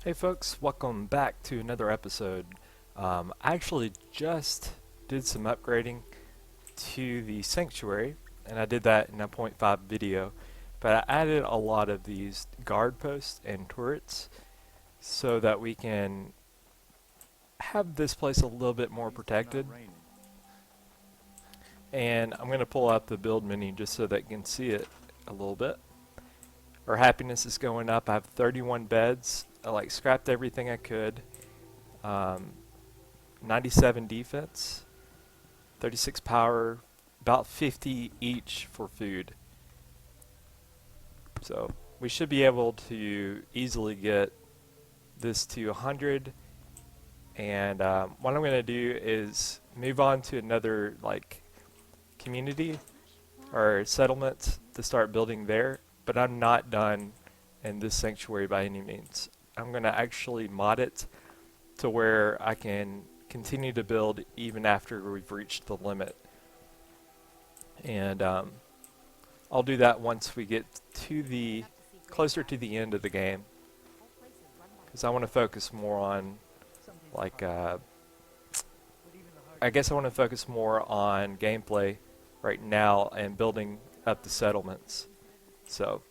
Hey folks, welcome back to another episode. I actually just did some upgrading to the sanctuary, and I did that in a point 0.5 video, but I added a lot of these guard posts and turrets so that we can have this place a little bit more protected. And I'm going to pull out the build menu just so that you can see it a little bit. Our happiness is going up. I have 31 beds. I scrapped everything I could. 97 defense, 36 power, about 50 each for food. So we should be able to easily get this to 100. And what I'm going to do is move on to another community or settlement to start building there. But I'm not done in this sanctuary by any means. I'm going to actually mod it to where I can continue to build even after we've reached the limit. And I'll do that once we get to the closer to the end of the game, because I want to focus more on I guess I want to focus more on gameplay right now and building up the settlements. So,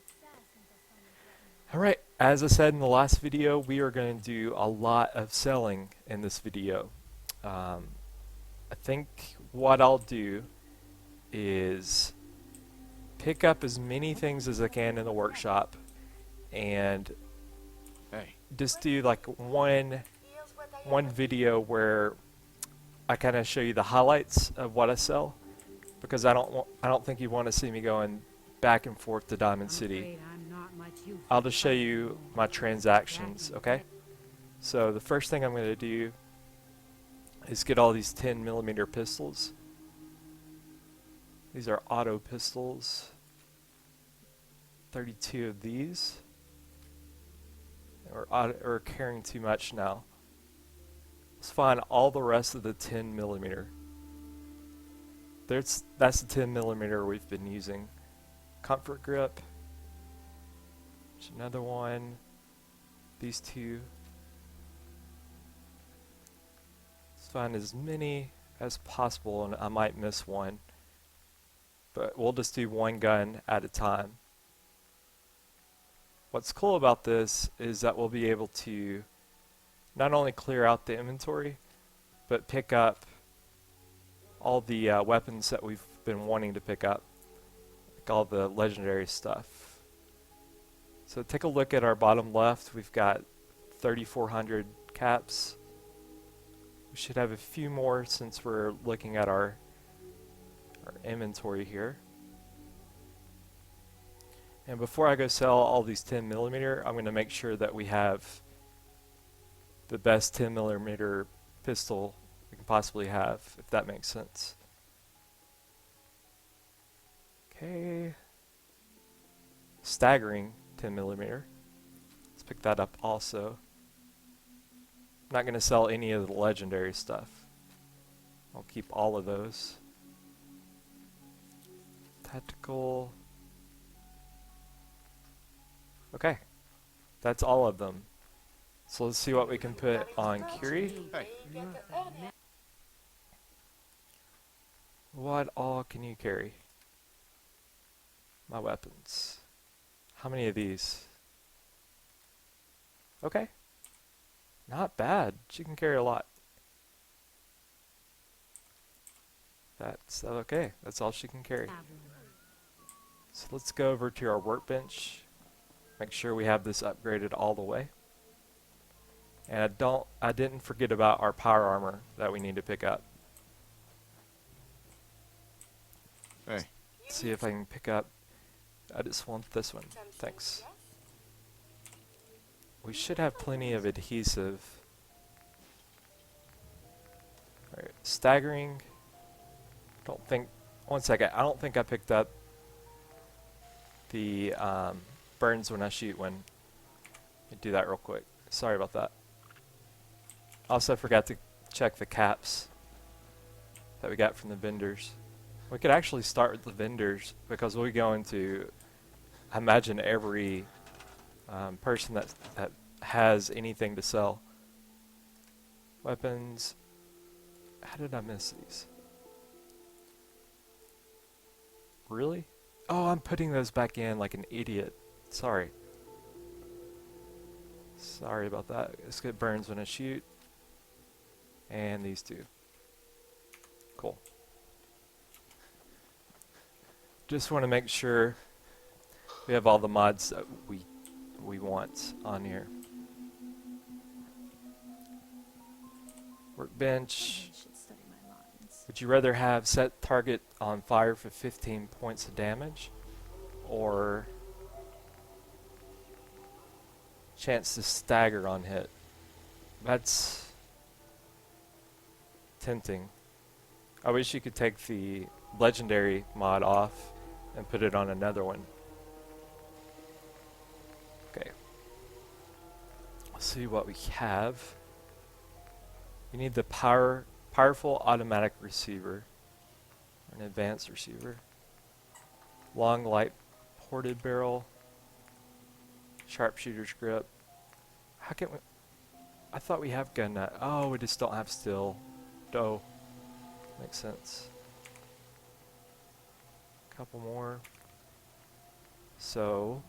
alright, as I said in the last video, we are going to do a lot of selling in this video. I think what I'll do is pick up as many things as I can in the workshop and just do one video where I kind of show you the highlights of what I sell, because I don't think you want to see me going back and forth to Diamond City. I'll just show you my transactions, okay? So the first thing I'm going to do is get all these 10mm pistols. These are auto pistols. 32 of these. We're carrying too much now. Let's find all the rest of the 10mm. That's the 10mm we've been using. Comfort grip. There's another one. These two. Let's find as many as possible, and I might miss one. But we'll just do one gun at a time. What's cool about this is that we'll be able to not only clear out the inventory, but pick up all the weapons that we've been wanting to pick up. All the legendary stuff. So take a look at our bottom left. We've got 3,400 caps. We should have a few more since we're looking at our inventory here. And before I go sell all these 10mm, I'm going to make sure that we have the best 10mm pistol we can possibly have, if that makes sense. Okay, staggering 10mm. Let's pick that up also. I'm not going to sell any of the legendary stuff. I'll keep all of those. Tactical. Okay, that's all of them. So let's see what we can put on Curie. What all can you carry? My weapons. How many of these? Okay. Not bad. She can carry a lot. That's okay. That's all she can carry. So let's go over to our workbench. Make sure we have this upgraded all the way. And I didn't forget about our power armor that we need to pick up. Let's see if I can pick up. I just want this one. Thanks. We should have plenty of adhesive. Alright, staggering. One second. I don't think I picked up the burns when I shoot one. Let me do that real quick. Sorry about that. Also forgot to check the caps that we got from the vendors. We could actually start with the vendors, because we're going to, I imagine, every person that has anything to sell. Weapons. How did I miss these? Really? Oh, I'm putting those back in like an idiot. Sorry. Sorry about that. This get burns when I shoot. And these two. Cool. Just want to make sure we have all the mods that we want on here. Workbench. Would you rather have set target on fire for 15 points of damage, or chance to stagger on hit? That's tempting. I wish you could take the legendary mod off and put it on another one. Okay. Let's see what we have. You need the powerful automatic receiver, or an advanced receiver. Long light ported barrel. Sharpshooter's grip. How can we? I thought we have gun nut. Oh, we just don't have steel. Dough. Makes sense. Couple more. So,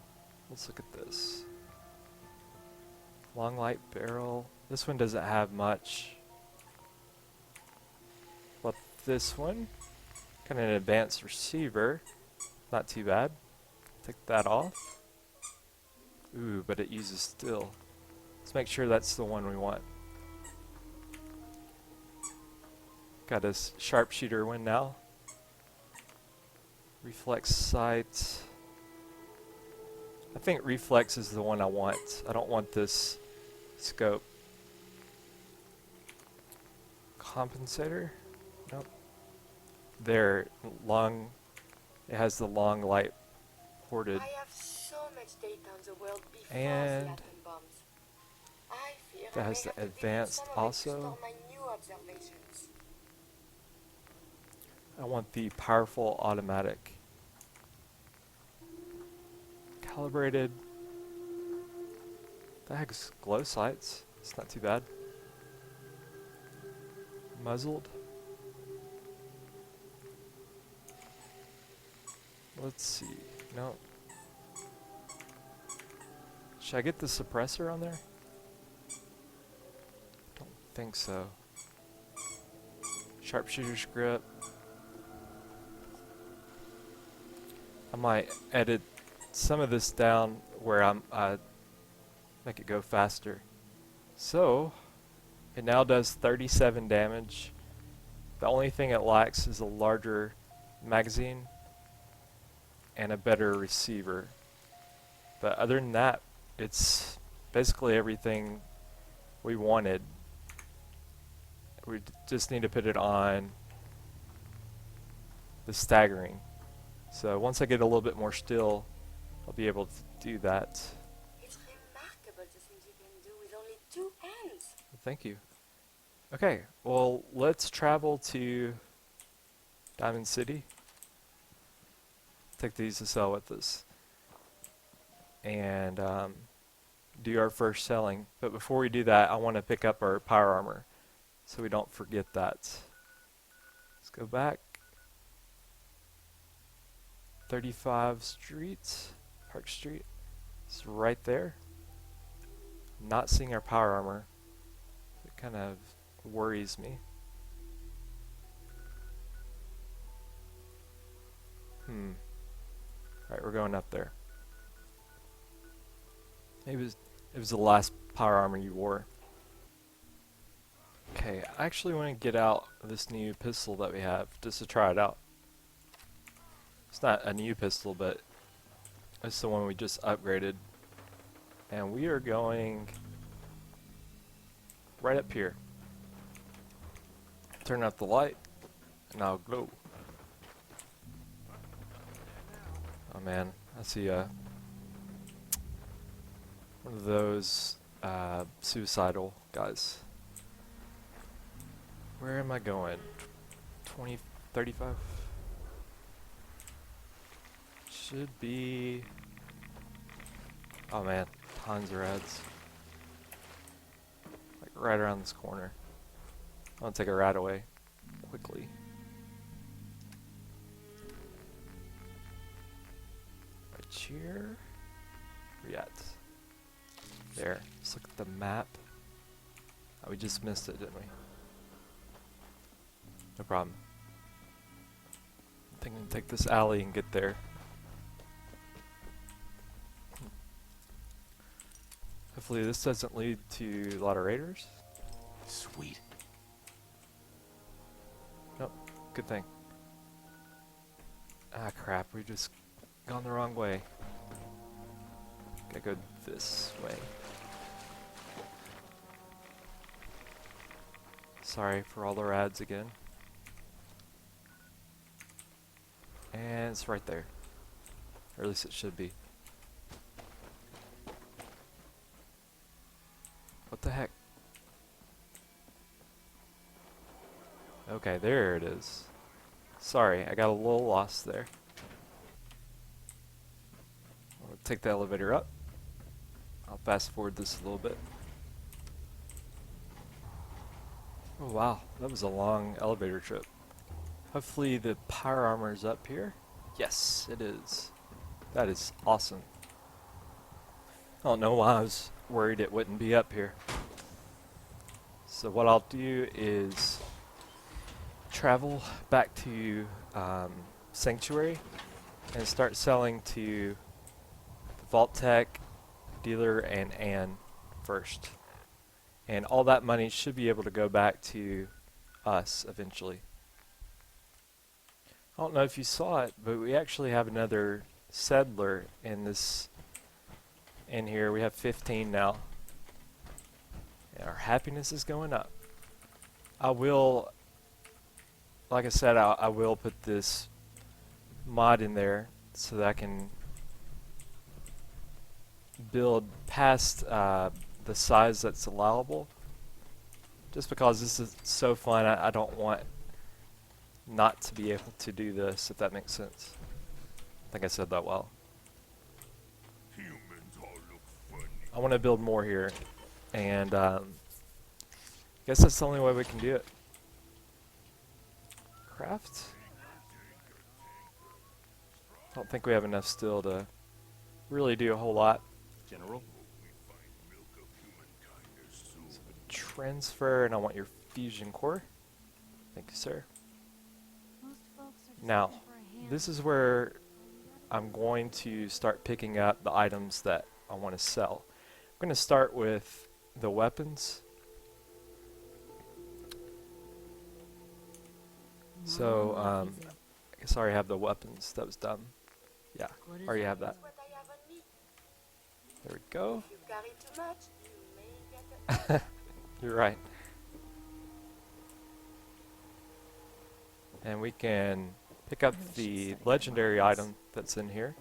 let's look at this. Long light barrel. This one doesn't have much. But this one, kind of an advanced receiver. Not too bad. Take that off. Ooh, but it uses steel. Let's make sure that's the one we want. Got a sharpshooter one now. Reflex sight. I think reflex is the one I want. I don't want this scope. Compensator? Nope. There, long. It has the long light ported. I have so much data on the world before And the atom bombs. I fear that I has may the have to build advanced some of it to also. store my new observations. I want the powerful automatic. Calibrated. That has glow sights. It's not too bad. Muzzled. Let's see. No. Should I get the suppressor on there? Don't think so. Sharpshooter's grip. I might edit some of this down where I'm make it go faster. So it now does 37 damage. The only thing it lacks is a larger magazine and a better receiver. But other than that, it's basically everything we wanted. We just need to put it on the staggering. So once I get a little bit more steel, I'll be able to do that. It's remarkable the things you can do with only 2 hands. Thank you. Okay, well, let's travel to Diamond City. Take these to sell with us. And do our first selling. But before we do that, I want to pick up our power armor so we don't forget that. Let's go back. 35 Street, Park Street. It's right there. Not seeing our power armor. It kind of worries me. Alright, we're going up there. Maybe it was the last power armor you wore. Okay, I actually want to get out this new pistol that we have just to try it out. It's not a new pistol, but it's the one we just upgraded. And we are going right up here. Turn out the light, and I'll glow. Oh man, I see one of those suicidal guys. Where am I going? 20, 35? Should be... Oh man, tons of reds. right around this corner. I'll take a rat away quickly. Right here. Where you at? There. Let's look at the map. Oh, we just missed it, didn't we? No problem. I think I can take this alley and get there. Hopefully this doesn't lead to a lot of raiders. Sweet. Nope, good thing. Ah crap, we just gone the wrong way. Gotta go this way. Sorry for all the rads again. And it's right there. Or at least it should be. What the heck? Okay, there it is. Sorry, I got a little lost there. I'll take the elevator up. I'll fast forward this a little bit. Oh wow, that was a long elevator trip. Hopefully the power armor is up here. Yes, it is. That is awesome. I don't know why I was worried it wouldn't be up here. So what I'll do is travel back to Sanctuary and start selling to the Vault Tech, Dealer, and Ann first. And all that money should be able to go back to us eventually. I don't know if you saw it, but we actually have another settler in this. In here, we have 15 now. And our happiness is going up. I will, like I said, I will put this mod in there so that I can build past the size that's allowable. Just because this is so fun, I don't want not to be able to do this, if that makes sense. I think I said that well. I want to build more here, and I guess that's the only way we can do it. Craft? I don't think we have enough steel to really do a whole lot. General? So transfer, and I want your fusion core. Thank you, sir. Now, this is where I'm going to start picking up the items that I want to sell. I'm going to start with the weapons. So, I guess I already have the weapons. That was dumb. Yeah, I already have that. What I have on me. There we go. If you carry too much, you may get a You're right. And we can pick up the legendary item that's in here.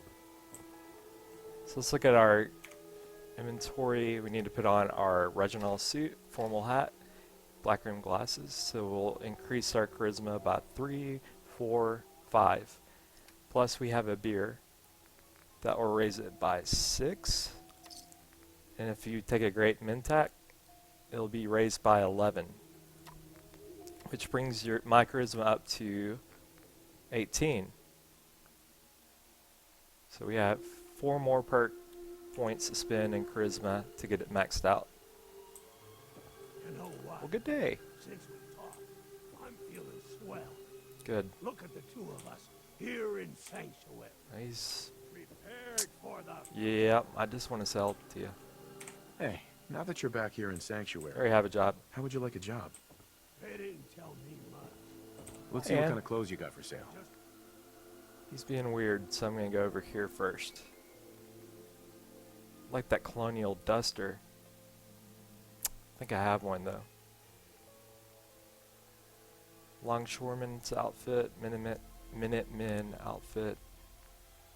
So let's look at our inventory. We need to put on our Reginald suit, formal hat, black rimmed glasses. So we'll increase our charisma by 3, 4, 5. Plus we have a beer that will raise it by 6. And if you take a great Mentak, it'll be raised by 11. Which brings my charisma up to 18. So we have 4 more perk points to spend in charisma to get it maxed out. You know what? Well, good day. Since we talked, I'm feeling swell. Good. Look at the two of us here in Sanctuary. He's... Prepared for the... Yeah, I just want to sell to you. Hey, now that you're back here in I Sanctuary, already have a job. how would you like a job? They didn't tell me much. Let's see what And- kind of clothes you got for sale. He's being weird, so I'm going to go over here first. I like that colonial duster. I think I have one, though. Longshoreman's outfit, Minutemen outfit.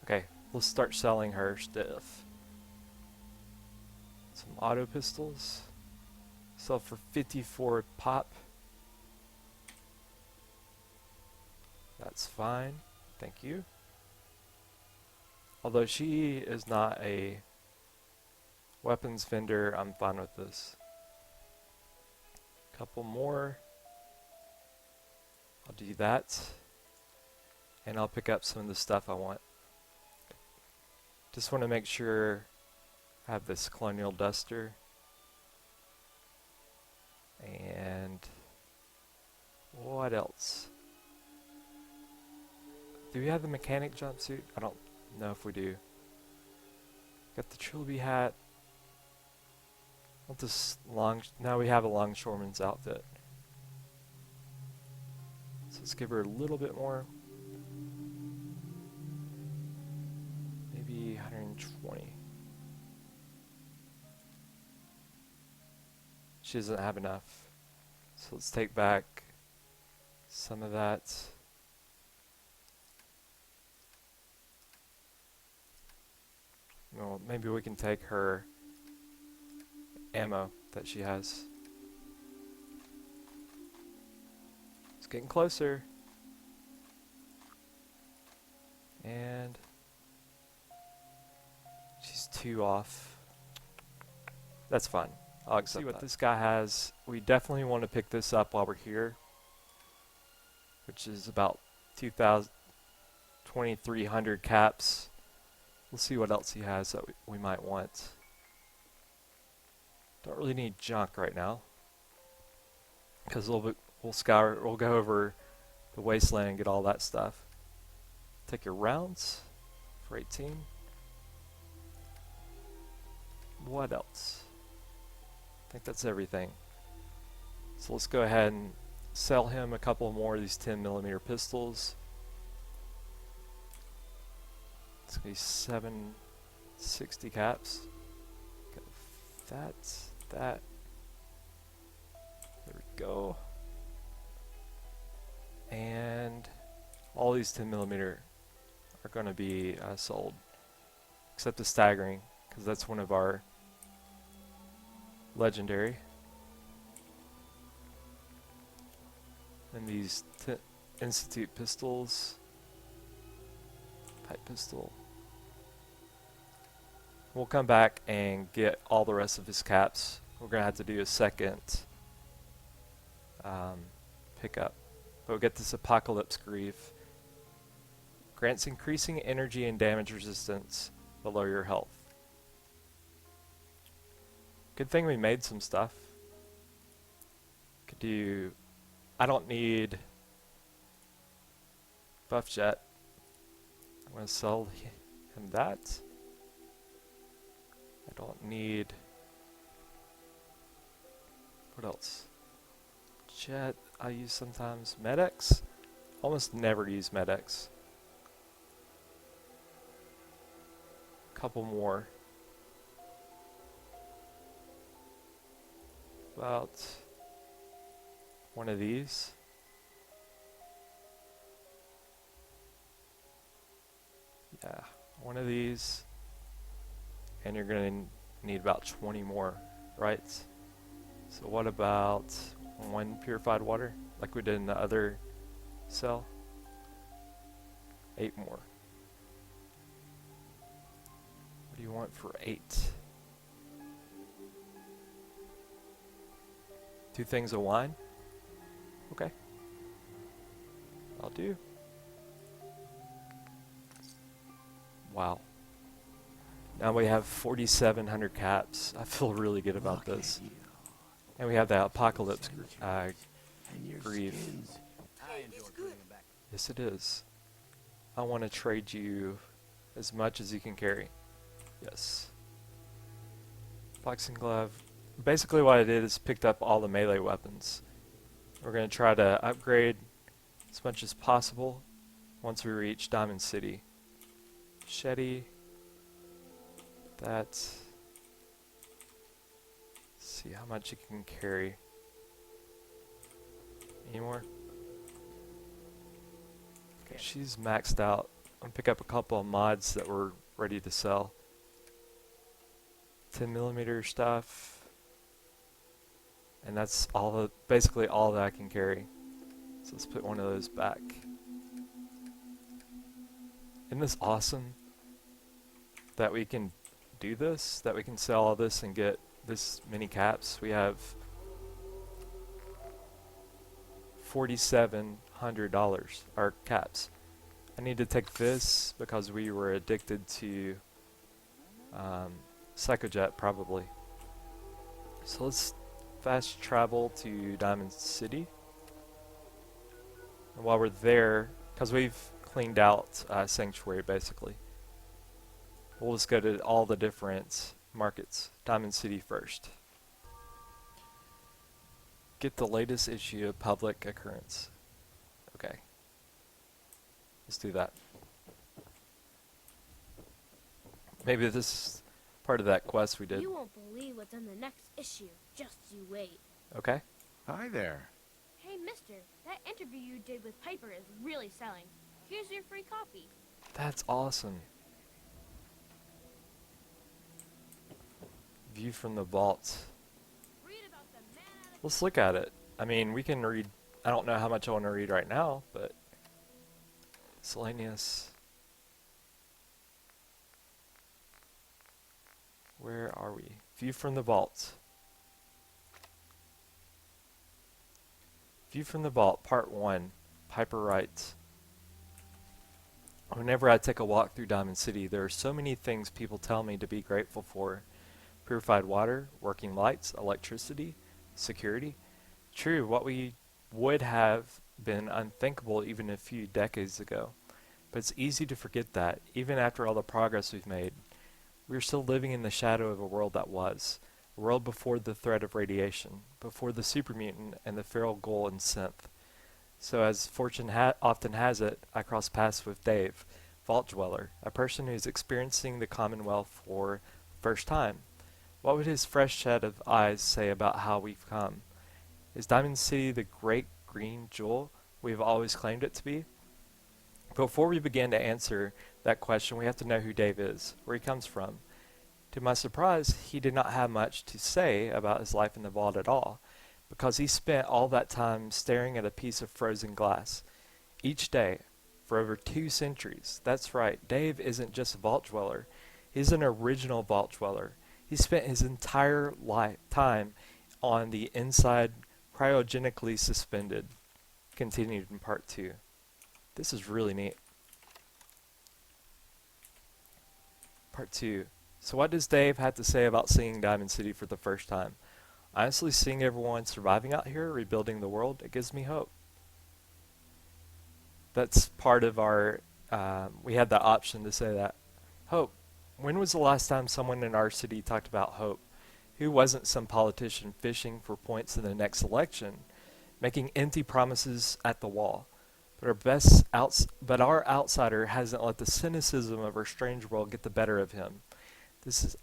Okay, let's start selling her stuff. Some auto pistols. Sell for 54 pop. That's fine. Thank you. Although she is not a weapons vendor, I'm fine with this. Couple more. I'll do that. And I'll pick up some of the stuff I want. Just want to make sure I have this colonial duster. And what else? Do we have the mechanic jumpsuit? I don't know if we do. Got the trilby hat. Want this now we have a longshoreman's outfit. So let's give her a little bit more. Maybe 120. She doesn't have enough. So let's take back some of that. Well, maybe we can take her ammo that she has. It's getting closer. And she's 2 off. That's fine. I'll accept that. This guy has. We definitely want to pick this up while we're here, which is about 2,300 caps. We'll see what else he has that we might want. Don't really need junk right now, because we'll go over the wasteland and get all that stuff. Take your rounds for 18. What else? I think that's everything. So let's go ahead and sell him a couple more of these 10mm pistols. It's gonna be 760 caps. Got that. There we go. And all these 10mm are gonna be sold, except the staggering, because that's one of our legendary. And these Institute pistols, pipe pistol. We'll come back and get all the rest of his caps. We're gonna have to do a second pickup. But we'll get this Apocalypse Grief. Grants increasing energy and damage resistance below your health. Good thing we made some stuff. Could do. I don't need buff jet. I'm gonna sell him that. I don't need. What else? Jet. I use sometimes. Med-X. Almost never use Med-X. Couple more. About one of these. Yeah, one of these. And you're going to need about 20 more, right? So what about 1 purified water, like we did in the other cell? 8 more. What do you want for 8? 2 things of wine? Okay. I'll do. Wow. Now we have 4,700 caps. I feel really good about this. And we have that Apocalypse Grief. It's good. Yes, it is. I want to trade you as much as you can carry. Yes. Boxing glove. Basically what I did is picked up all the melee weapons. We're going to try to upgrade as much as possible once we reach Diamond City. Machete. That. See how much you can carry. Any more? Okay, she's maxed out. I'm gonna pick up a couple of mods that we're ready to sell. 10mm stuff. And that's all basically all that I can carry. So let's put one of those back. Isn't this awesome? That we can do this, that we can sell all this and get this many caps. We have $4,700 or caps. I need to take this because we were addicted to Psychojet probably. So let's fast travel to Diamond City. And while we're there, because we've cleaned out Sanctuary basically, we'll just go to all the different markets. Diamond City first. Get the latest issue of Public Occurrence. Okay. Let's do that. Maybe this is part of that quest we did. You won't believe what's in the next issue. Just you wait. Okay. Hi there. Hey, mister, that interview you did with Piper is really selling. Here's your free copy. That's awesome. View from the vault. Read about the man out of Let's look at it. I mean, we can read. I don't know how much I want to read right now, but Selenius. Where are we? View from the vault. View from the vault, part 1. Piper writes, whenever I take a walk through Diamond City, there are so many things people tell me to be grateful for. Purified water, working lights, electricity, security. True, what we would have been unthinkable even a few decades ago. But it's easy to forget that, even after all the progress we've made. We are still living in the shadow of a world that was. A world before the threat of radiation, before the super mutant and the feral ghoul and synth. So as fortune often has it, I cross paths with Dave, Vault Dweller, a person who is experiencing the Commonwealth for the first time. What would his fresh set of eyes say about how we've come? Is Diamond City the great green jewel we've always claimed it to be? Before we begin to answer that question, we have to know who Dave is, where he comes from. To my surprise, he did not have much to say about his life in the vault at all, because he spent all that time staring at a piece of frozen glass. Each day, for over 2 centuries. That's right, Dave isn't just a vault dweller. He's an original vault dweller. He spent his entire time on the inside, cryogenically suspended. Continued in part 2. This is really neat. Part 2. So what does Dave have to say about seeing Diamond City for the first time? Honestly, seeing everyone surviving out here, rebuilding the world, it gives me hope. That's part of our, we had the option to say that. Hope. When was the last time someone in our city talked about hope? Who wasn't some politician fishing for points in the next election, making empty promises at the wall? But our outsider hasn't let the cynicism of our strange world get the better of him. This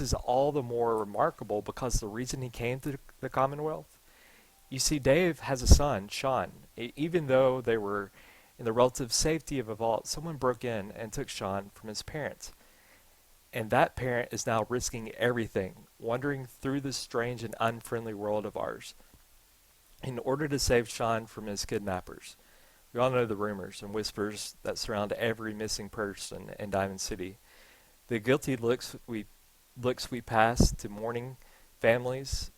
is all the more remarkable because the reason he came to the Commonwealth. You see, Dave has a son, Sean. Even though they were in the relative safety of a vault, someone broke in and took Sean from his parents. And that parent is now risking everything, wandering through this strange and unfriendly world of ours, in order to save Sean from his kidnappers. We all know the rumors and whispers that surround every missing person in Diamond City. The guilty looks we pass to mourning families.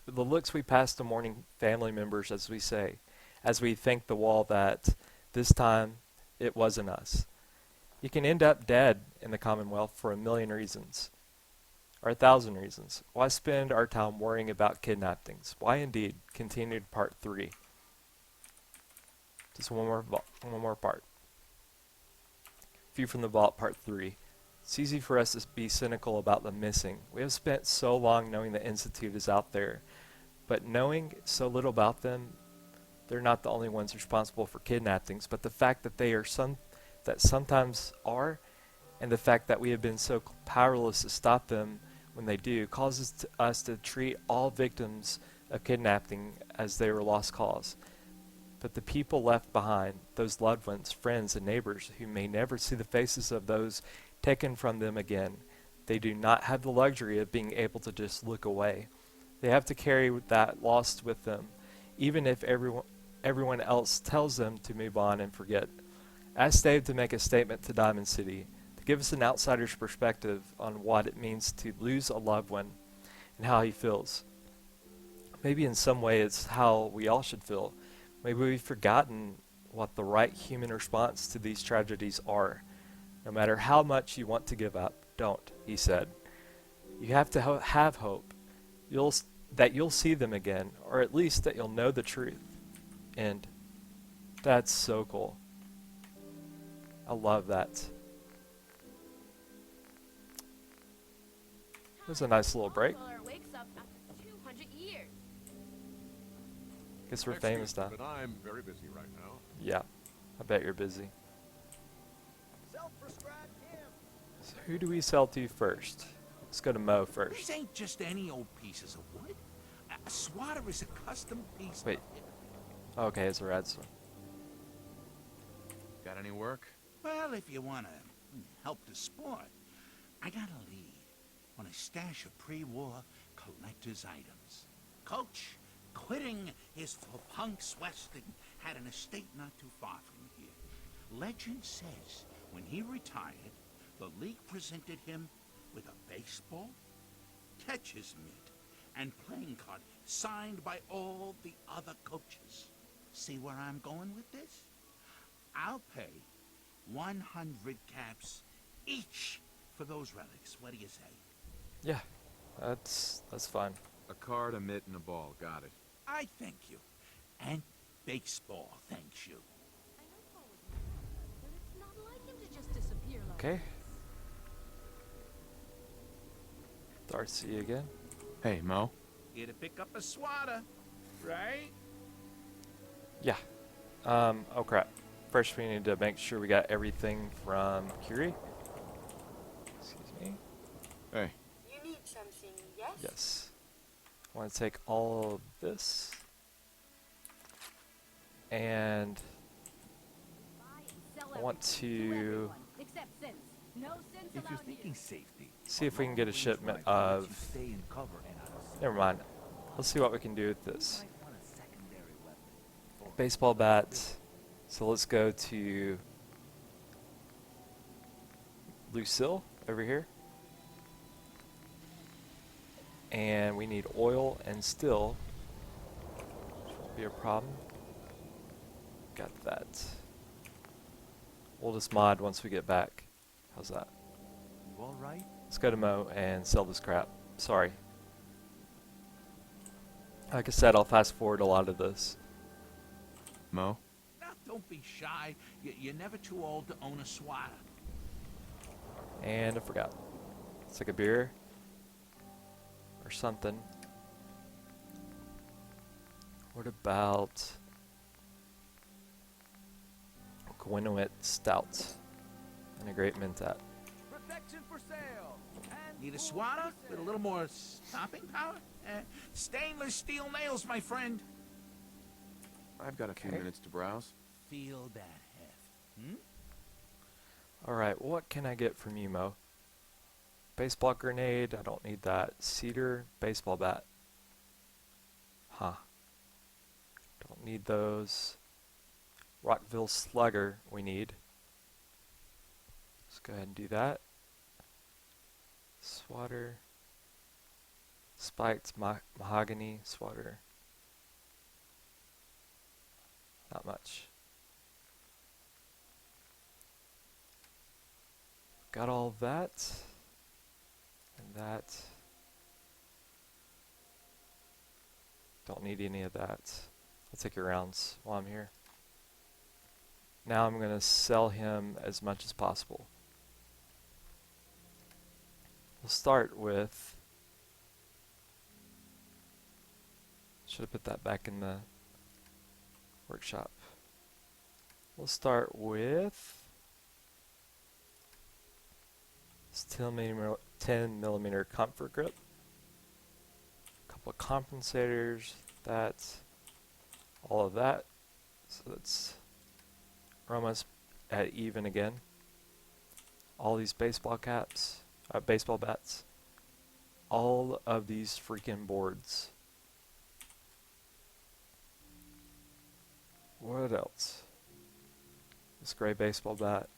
The looks we pass to mourning family members, as we thank the wall that this time it wasn't us. You can end up dead in the Commonwealth for 1,000,000 reasons, or 1,000 reasons. Why spend our time worrying about kidnappings? Why indeed? Continued part 3. Just one more part. View from the vault, part 3. It's easy for us to be cynical about the missing. We have spent so long knowing the Institute is out there, but knowing so little about them, they're not the only ones responsible for kidnappings, but the fact that they are sometimes are, and the fact that we have been so powerless to stop them when they do, causes us to treat all victims of kidnapping as they were lost cause. But the people left behind, those loved ones, friends, and neighbors who may never see the faces of those taken from them again, they do not have the luxury of being able to just look away. They have to carry that loss with them, even if everyone else tells them to move on and forget. Ask Dave to make a statement to Diamond City, to give us an outsider's perspective on what it means to lose a loved one and how he feels. maybe in some way it's how we all should feel. Maybe we've forgotten what the right human response to these tragedies are. No matter how much you want to give up, don't, he said. You have to have hope. That you'll see them again, or at least that you'll know the truth. And that's so cool. I love that. It was a nice little break. Wakes up after 200 years. Guess we're famous now. But I'm very busy right now. Yeah, I bet you're busy. So who do we sell to first? Let's go to Mo These first. ain't just any old pieces of wood. A swatter is a custom piece. Wait. Okay, it's a redstone. Got any work? Well, if you want to help the sport, I got a lead on a stash of pre-war collector's items. Coach, quitting his for punks Western, had an estate not too far from here. Legend says when he retired, the league presented him with a baseball, catcher's mitt, and playing card signed by all the other coaches. See where I'm going with this? I'll pay 100 caps each for those relics. What do you say? Yeah, that's fine. A card, a mitt, and a ball. Got it. I thank you. And baseball thanks you. I know Paul was mad, but it's not like him to just disappear like Okay. Darcy again. Hey, Mo. Here to pick up a swatter, right? Yeah. Oh crap. First we need to make sure we got everything from Curie. Excuse me. Hey. You need something, yes? Yes. I want to take all of this. And buy and sell I want everything to everyone, except sense. No sense If you're allowed thinking here. safety, see if we can get a always shipment right to let you of... stay in cover and out of sight. Never mind. Let's see what we can do with this. Might want a secondary weapon. For Baseball bats. So let's go to Lucille over here. And we need oil and steel, which won't be a problem. Got that. We'll just mod once we get back. How's that? you all right? Let's go to Mo and sell this crap. Sorry. Like I said, I'll fast forward a lot of this. Mo? Now, don't be shy. You're never too old to own a swatter. And I forgot. It's like a beer. Or something. What about Gwinnett Stout and a Great Mentat? Protection for sale. And Need a food swatter for with a sale. little more stopping power? Stainless steel nails, my friend. I've got a few Okay. minutes to browse. Feel that heft. Alright, what can I get from you, Mo? Baseball grenade, I don't need that. Cedar, baseball bat. Huh. Don't need those. Rockville slugger, we need. Let's go ahead and do that. Swatter. Spiked mahogany swatter. Not much. Got all of that. And that. Don't need any of that. I'll take your rounds while I'm here. Now I'm going to sell him as much as possible. We'll start with... Should have put that back in the workshop. We'll start with... 10 millimeter comfort grip. A couple of compensators. That. All of that. So that's... We're almost at even again. All these baseball caps, baseball bats. All of these freaking boards. What else? This gray baseball bat.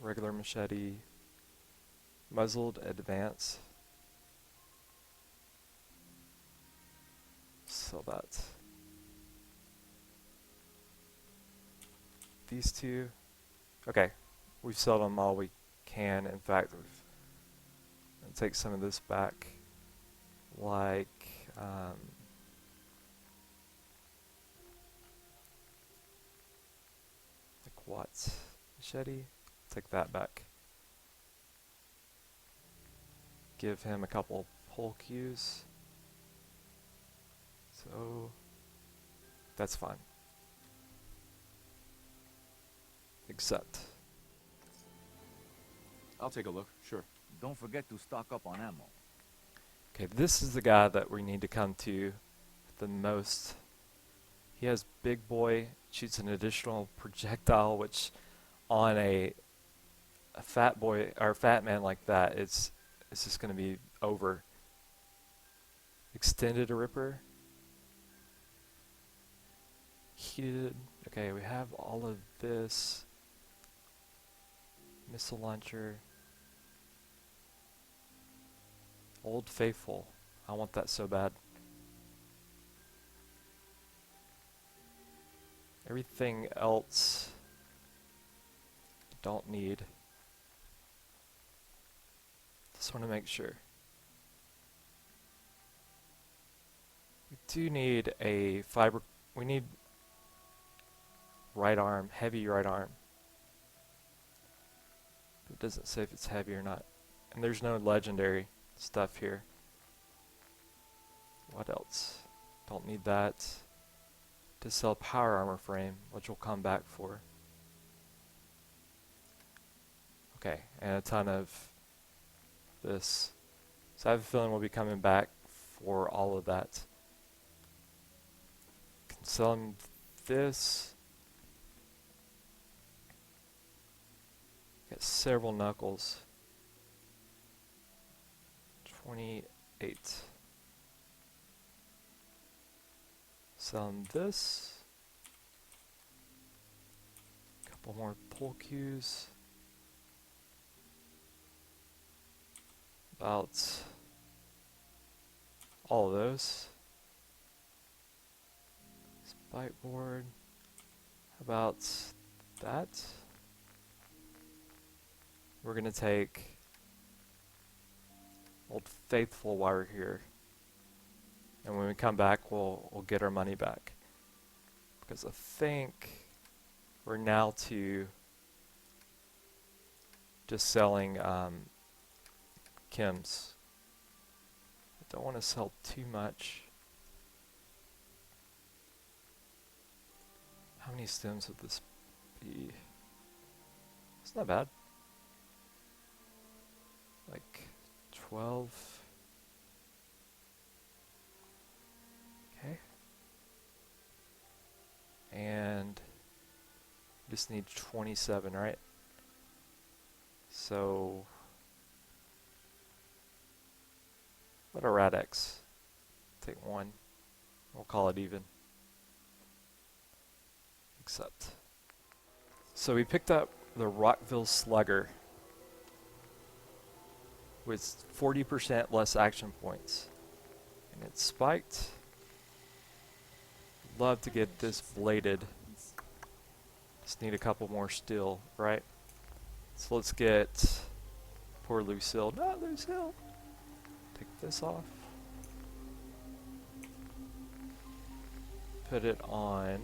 Regular machete. Muzzled advance. sell that. These two. Okay, we've sold them all we can. In fact, we've I'll take some of this back. Like what? Machete? Take that back. Give him a couple pull cues. So that's fine. Accept. I'll take a look, sure. Don't forget to stock up on ammo. Okay, this is the guy that we need to come to the most. He has Big Boy, shoots an additional projectile, which on a fat boy or fat man like that, it's just going to be over. Extended a Ripper. Heated. Okay, we have all of this. Missile launcher. Old Faithful. I want that so bad. Everything else don't need. Just want to make sure. We do need a fiber. We need right arm, heavy right arm. But it doesn't say if it's heavy or not. And there's no legendary stuff here. What else? Don't need that. To sell power armor frame, which we'll come back for. Okay, and a ton of this. So I have a feeling we'll be coming back for all of that. Can sell him this. Got several knuckles. 28. Sell him this. Couple more pull cues. About all of those. Spike board. How about that? We're gonna take Old Faithful while we're here, and when we come back, we'll get our money back. Because I think we're now to just selling chems. I don't want to sell too much. How many stems would this be? It's not bad. Like 12. Okay. And just need 27, right? So what a Radex. Take one. We'll call it even. Accept. So we picked up the Rockville Slugger with 40% less action points. And it's spiked. Love to get this bladed. Just need a couple more steel, right? So let's get poor Lucille. Not Lucille. Take this off. Put it on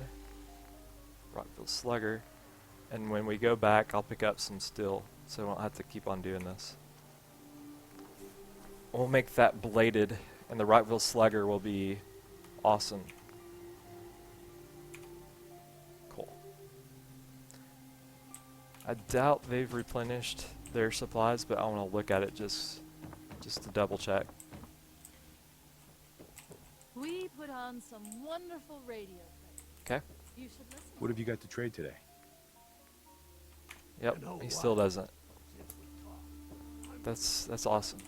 Rockville Slugger. And when we go back, I'll pick up some steel, so I don't have to keep on doing this. We'll make that bladed, and the Rockville Slugger will be awesome. Cool. I doubt they've replenished their supplies, but I want to look at it just to double check. We put on some wonderful radio plays. Okay. You should listen. What have you got to trade today? Yep, You know he what? still doesn't. Since we talked, I'm That's awesome.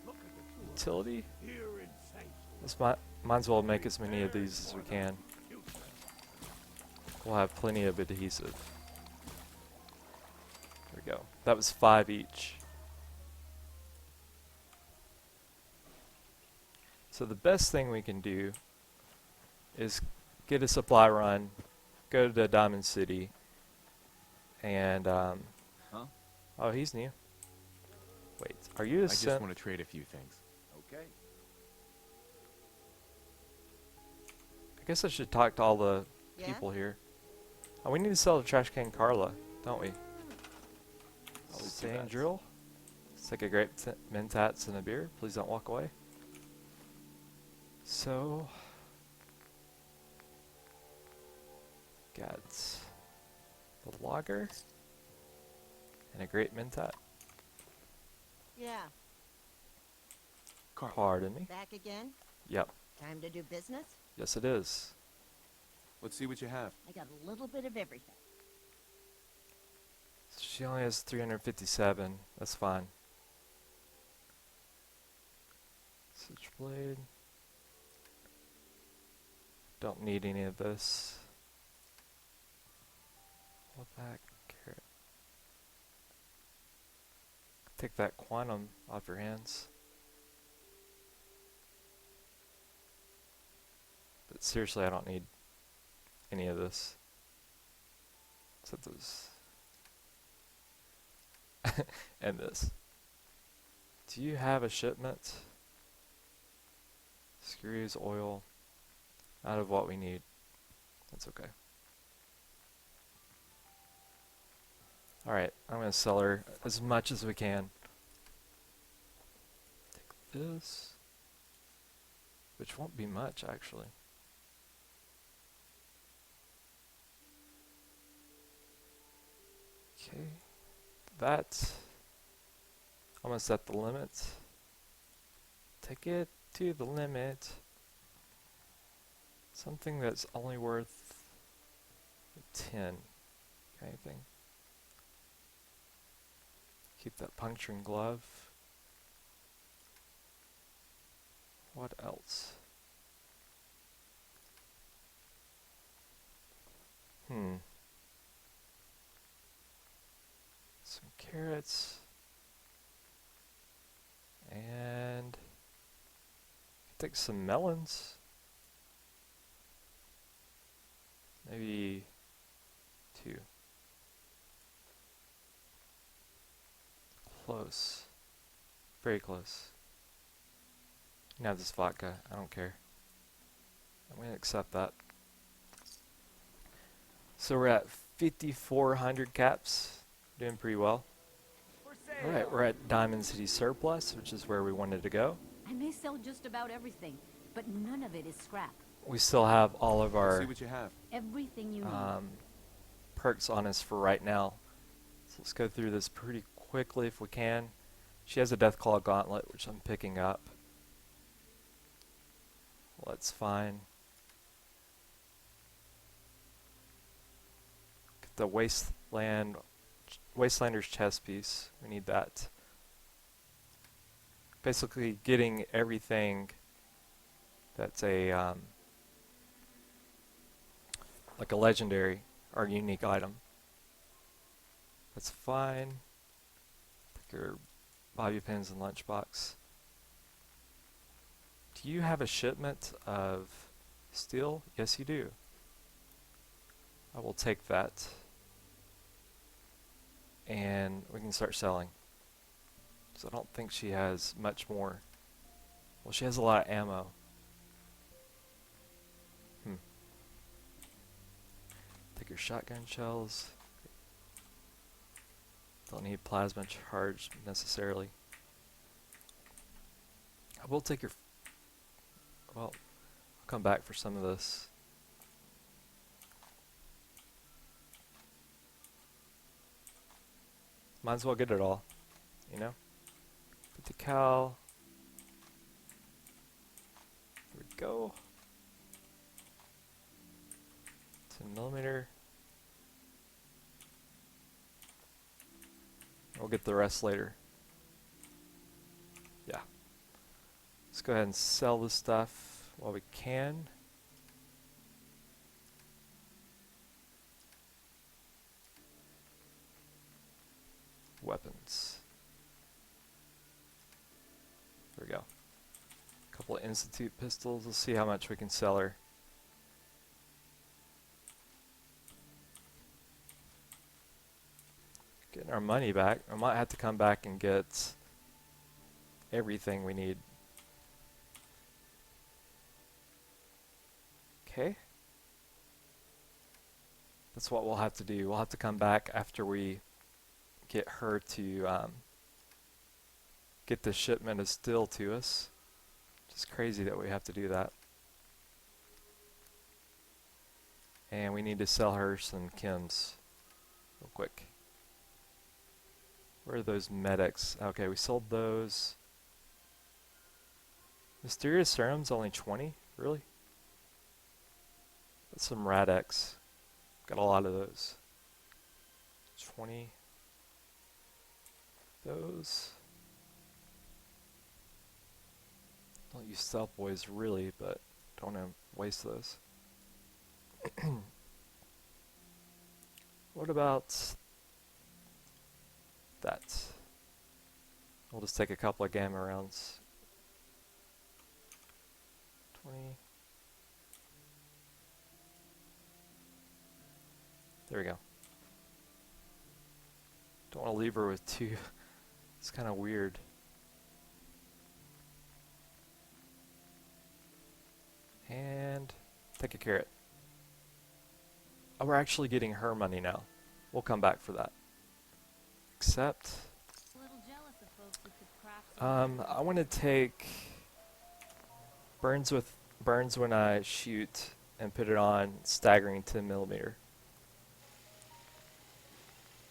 look at the two of us Utility? here in Sanctuary. This might as well make as many of these as we can. We'll have plenty of adhesive. There we go. That was 5 each. So the best thing we can do is get a supply run, go to Diamond City, and Huh? oh, he's new. Wait, are you a I just Sim? want to trade a few things. Okay. I guess I should talk to all the Yeah? people here. Oh, we need to sell the trash can Carla, don't we? Always two Sand bets. drill. Let's take a grape mentats and a beer. Please don't walk away. So, got the lager and a grape mentat. Yeah. Pardon me. Back again? Yep. Time to do business? Yes, it is. Let's see what you have. I got a little bit of everything. She only has 357. That's fine. Switchblade. Don't need any of this. Hold back. Carrot. Take that quantum off your hands. But seriously, I don't need any of this. Except those. And this. Do you have a shipment? Screws, oil. Out of what we need. That's okay. Alright, I'm going to sell her as much as we can. Take this. Which won't be much, actually. Okay. That. I'm going to set the limit. Take it to the limit. Something that's only worth 10. Anything. Keep that puncturing glove. What else? Some carrots. And take some melons. Maybe 2. Close. Very close. You can have this vodka. I don't care. I'm going to accept that. So we're at 5,400 caps. Doing pretty well. Alright, we're at Diamond City Surplus, which is where we wanted to go. I may sell just about everything, but none of it is scrap. We still have all of Let's our see what you have. Everything you need. perks on us for right now. So let's go through this pretty quickly if we can. She has a Deathclaw Gauntlet, which I'm picking up. Well, that's fine. Get the Wastelander's chest piece. We need that. Basically getting everything that's a like a legendary or unique item. That's fine. Take your bobby pins and lunchbox. Do you have a shipment of steel? Yes, you do. I will take that. And we can start selling. So I don't think she has much more. Well, she has a lot of ammo. Take your shotgun shells. Don't need plasma charge necessarily. I will take your... Well, I'll come back for some of this. Might as well get it all, you know? Put the cal. There we go. 10mm. We'll get the rest later. Yeah. Let's go ahead and sell this stuff while we can. Weapons. There we go. A couple of Institute pistols. Let's see how much we can sell her. our money back. I might have to come back and get everything we need. Okay. That's what we'll have to do. We'll have to come back after we get her to get the shipment of steel to us. It's crazy that we have to do that. And we need to sell her some chems real quick. Where are those medics? Okay, we sold those. Mysterious serums only 20? Really? That's some Radex. Got a lot of those. 20. Those. Don't use stealth boys really, but don't want to waste those. What about that? We'll just take a couple of gamma rounds. 20. There we go. Don't want to leave her with 2. It's kind of weird. And take a carrot. Oh, we're actually getting her money now. We'll come back for that. Accept. A little jealous of folks who could craft I want to take burns when I shoot and put it on staggering 10mm.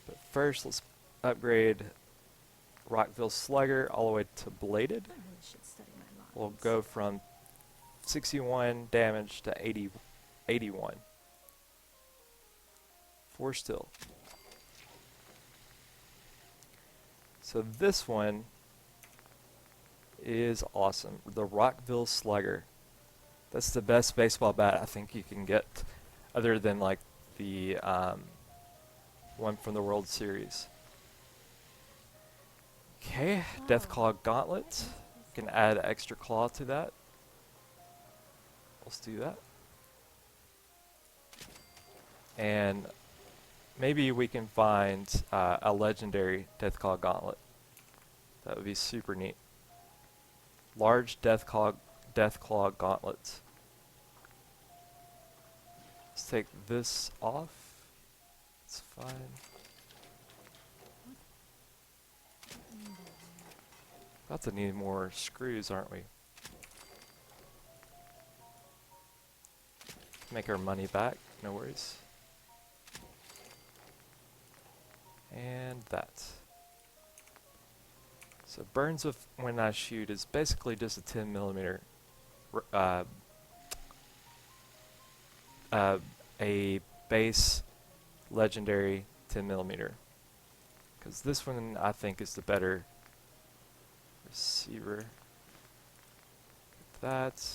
But first, let's upgrade Rockville Slugger all the way to bladed. I really should study my lines. We'll go from 61 damage to 81. 4 still. So this one is awesome. The Rockville Slugger. That's the best baseball bat I think you can get, other than like the one from the World Series. Okay, Deathclaw Gauntlet. You can add extra claw to that. Let's do that. And maybe we can find a legendary Deathclaw Gauntlet. That would be super neat. Large Deathclaw Gauntlets. Let's take this off. It's fine. About to need more screws, aren't we? Make our money back, no worries. And that. So burns with when I shoot is basically just a 10mm a base legendary 10mm, because this one I think is the better receiver. Get that.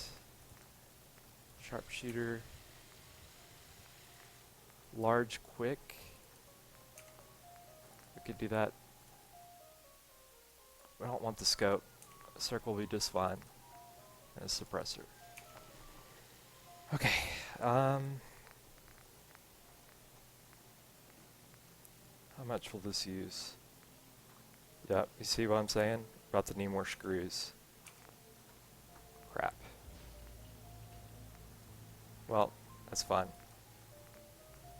Sharpshooter. Large quick. We could do that. We don't want the scope. A circle will be just fine. And a suppressor. Okay. How much will this use? Yeah, you see what I'm saying? About to need more screws. Crap. Well, that's fine.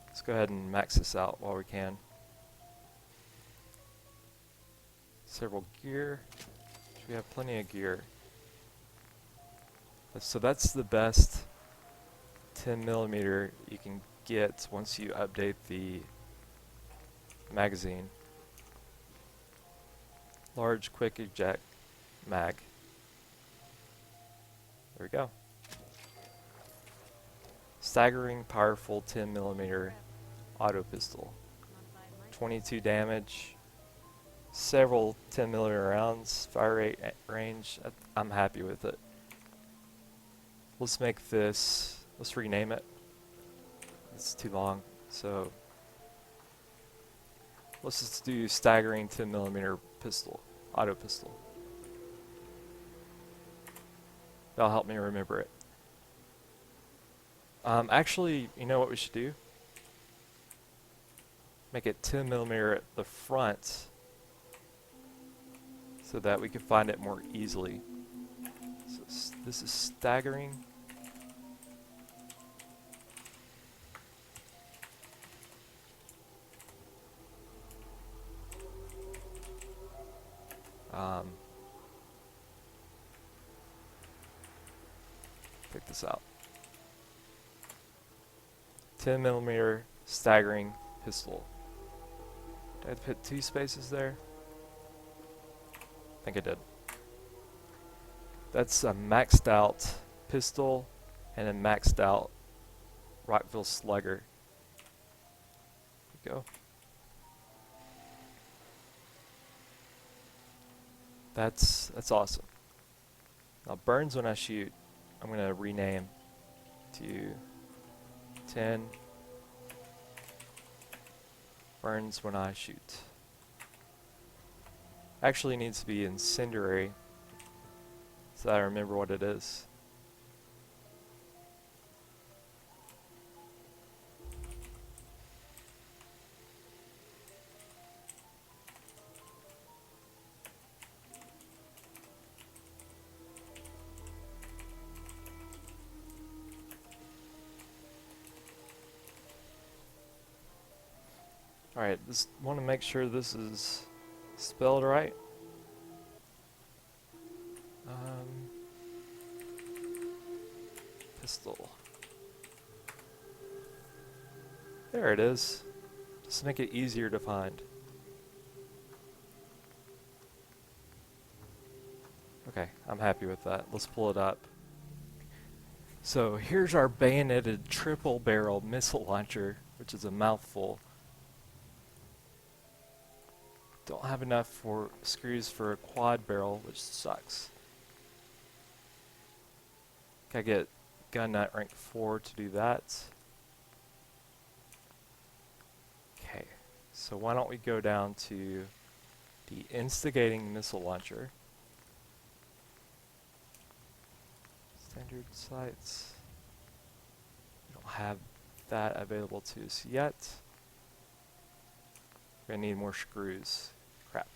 Let's go ahead and max this out while we can. Several gear. We have plenty of gear. So that's the best 10mm you can get once you update the magazine. Large quick eject mag. There we go. Staggering powerful 10mm auto pistol. 22 damage. Several 10mm rounds. Fire rate range. I'm happy with it. Let's make this. Let's rename it. It's too long. So let's just do staggering 10mm pistol. Auto pistol. That'll help me remember it. Actually, you know what we should do? make it 10 millimeter at the front so that we can find it more easily. So this is staggering. Check this out. 10 millimeter staggering pistol. Did I have to put 2 spaces there? I think I did. That's a maxed out pistol and a maxed out Rockville Slugger. There we go. That's awesome. Now burns when I shoot, I'm gonna rename to 10 burns when I shoot. Actually needs to be incendiary so that I remember what it is. Alright, just want to make sure this is spelled right. Pistol. There it is. Just to make it easier to find. Okay, I'm happy with that. Let's pull it up. So here's our bayoneted triple barrel missile launcher, which is a mouthful. Don't have enough for screws for a quad barrel, which sucks. Gotta get gun nut rank 4 to do that. Okay, so why don't we go down to the instigating missile launcher. Standard sights. We don't have that available to us yet. We're gonna need more screws. Crap.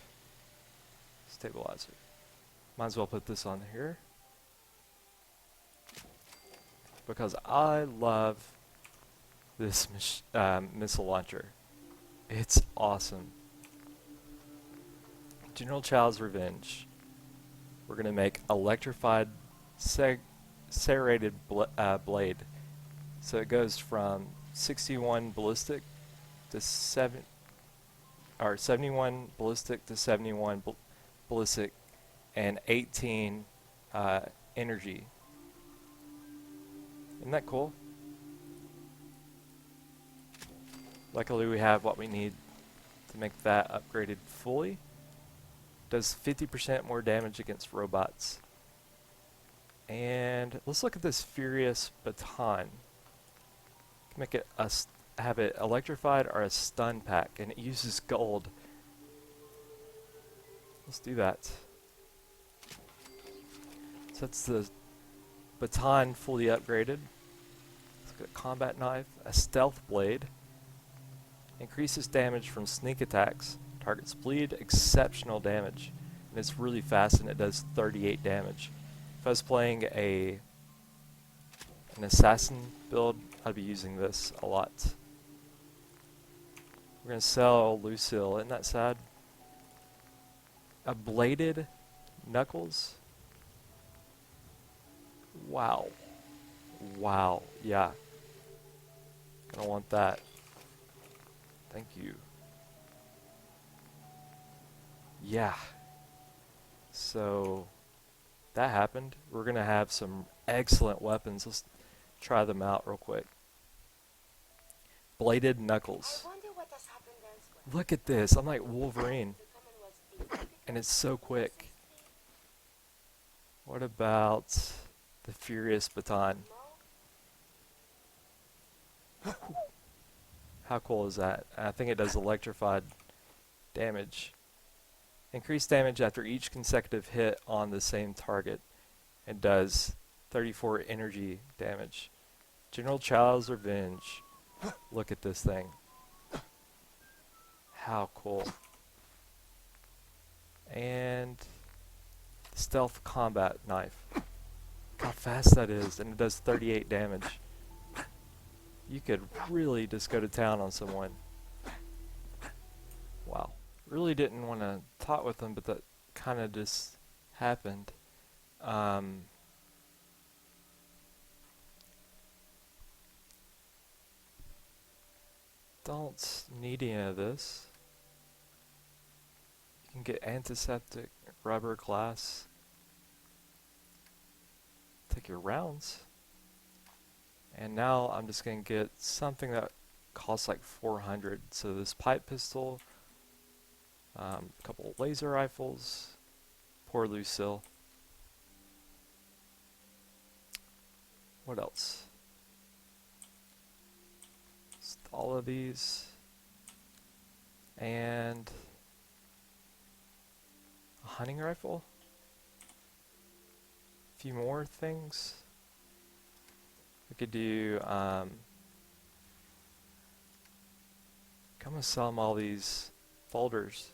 Stabilizer. Might as well put this on here. Because I love this missile launcher. It's awesome. General Chow's Revenge. We're gonna make electrified serrated blade. So it goes from 61 ballistic to 71 ballistic to 71 ballistic and 18 energy. Isn't that cool? Luckily we have what we need to make that upgraded fully. Does 50% more damage against robots. And let's look at this Furious Baton. Make it have it electrified or a stun pack, and it uses gold. Let's do that. So that's the baton fully upgraded. Let's get a combat knife, a stealth blade. Increases damage from sneak attacks. Targets bleed, exceptional damage. And it's really fast and it does 38 damage. If I was playing an assassin build, I'd be using this a lot. We're going to sell Lucille, isn't that sad? A bladed knuckles? Wow. Wow, yeah. I don't want that. Thank you. Yeah. So that happened. We're gonna have some excellent weapons. Let's try them out real quick. Bladed knuckles. I wonder what has happened elsewhere. Look at this. I'm like Wolverine. The Commonwealth is And it's so quick. What about the Furious Baton? How cool is that? I think it does electrified damage. Increased damage after each consecutive hit on the same target. It does 34 energy damage. General Chow's Revenge. Look at this thing. How cool. And stealth combat knife. Look how fast that is, and it does 38 damage. You could really just go to town on someone. Wow. Really didn't want to talk with them, but that kind of just happened. Don't need any of this. You can get antiseptic, rubber, glass. Take your rounds. And now I'm just going to get something that costs like 400. So this pipe pistol, a couple of laser rifles, poor Lucille. What else? Just all of these. And a hunting rifle. A few more things. We could do, I'm gonna sell them all these folders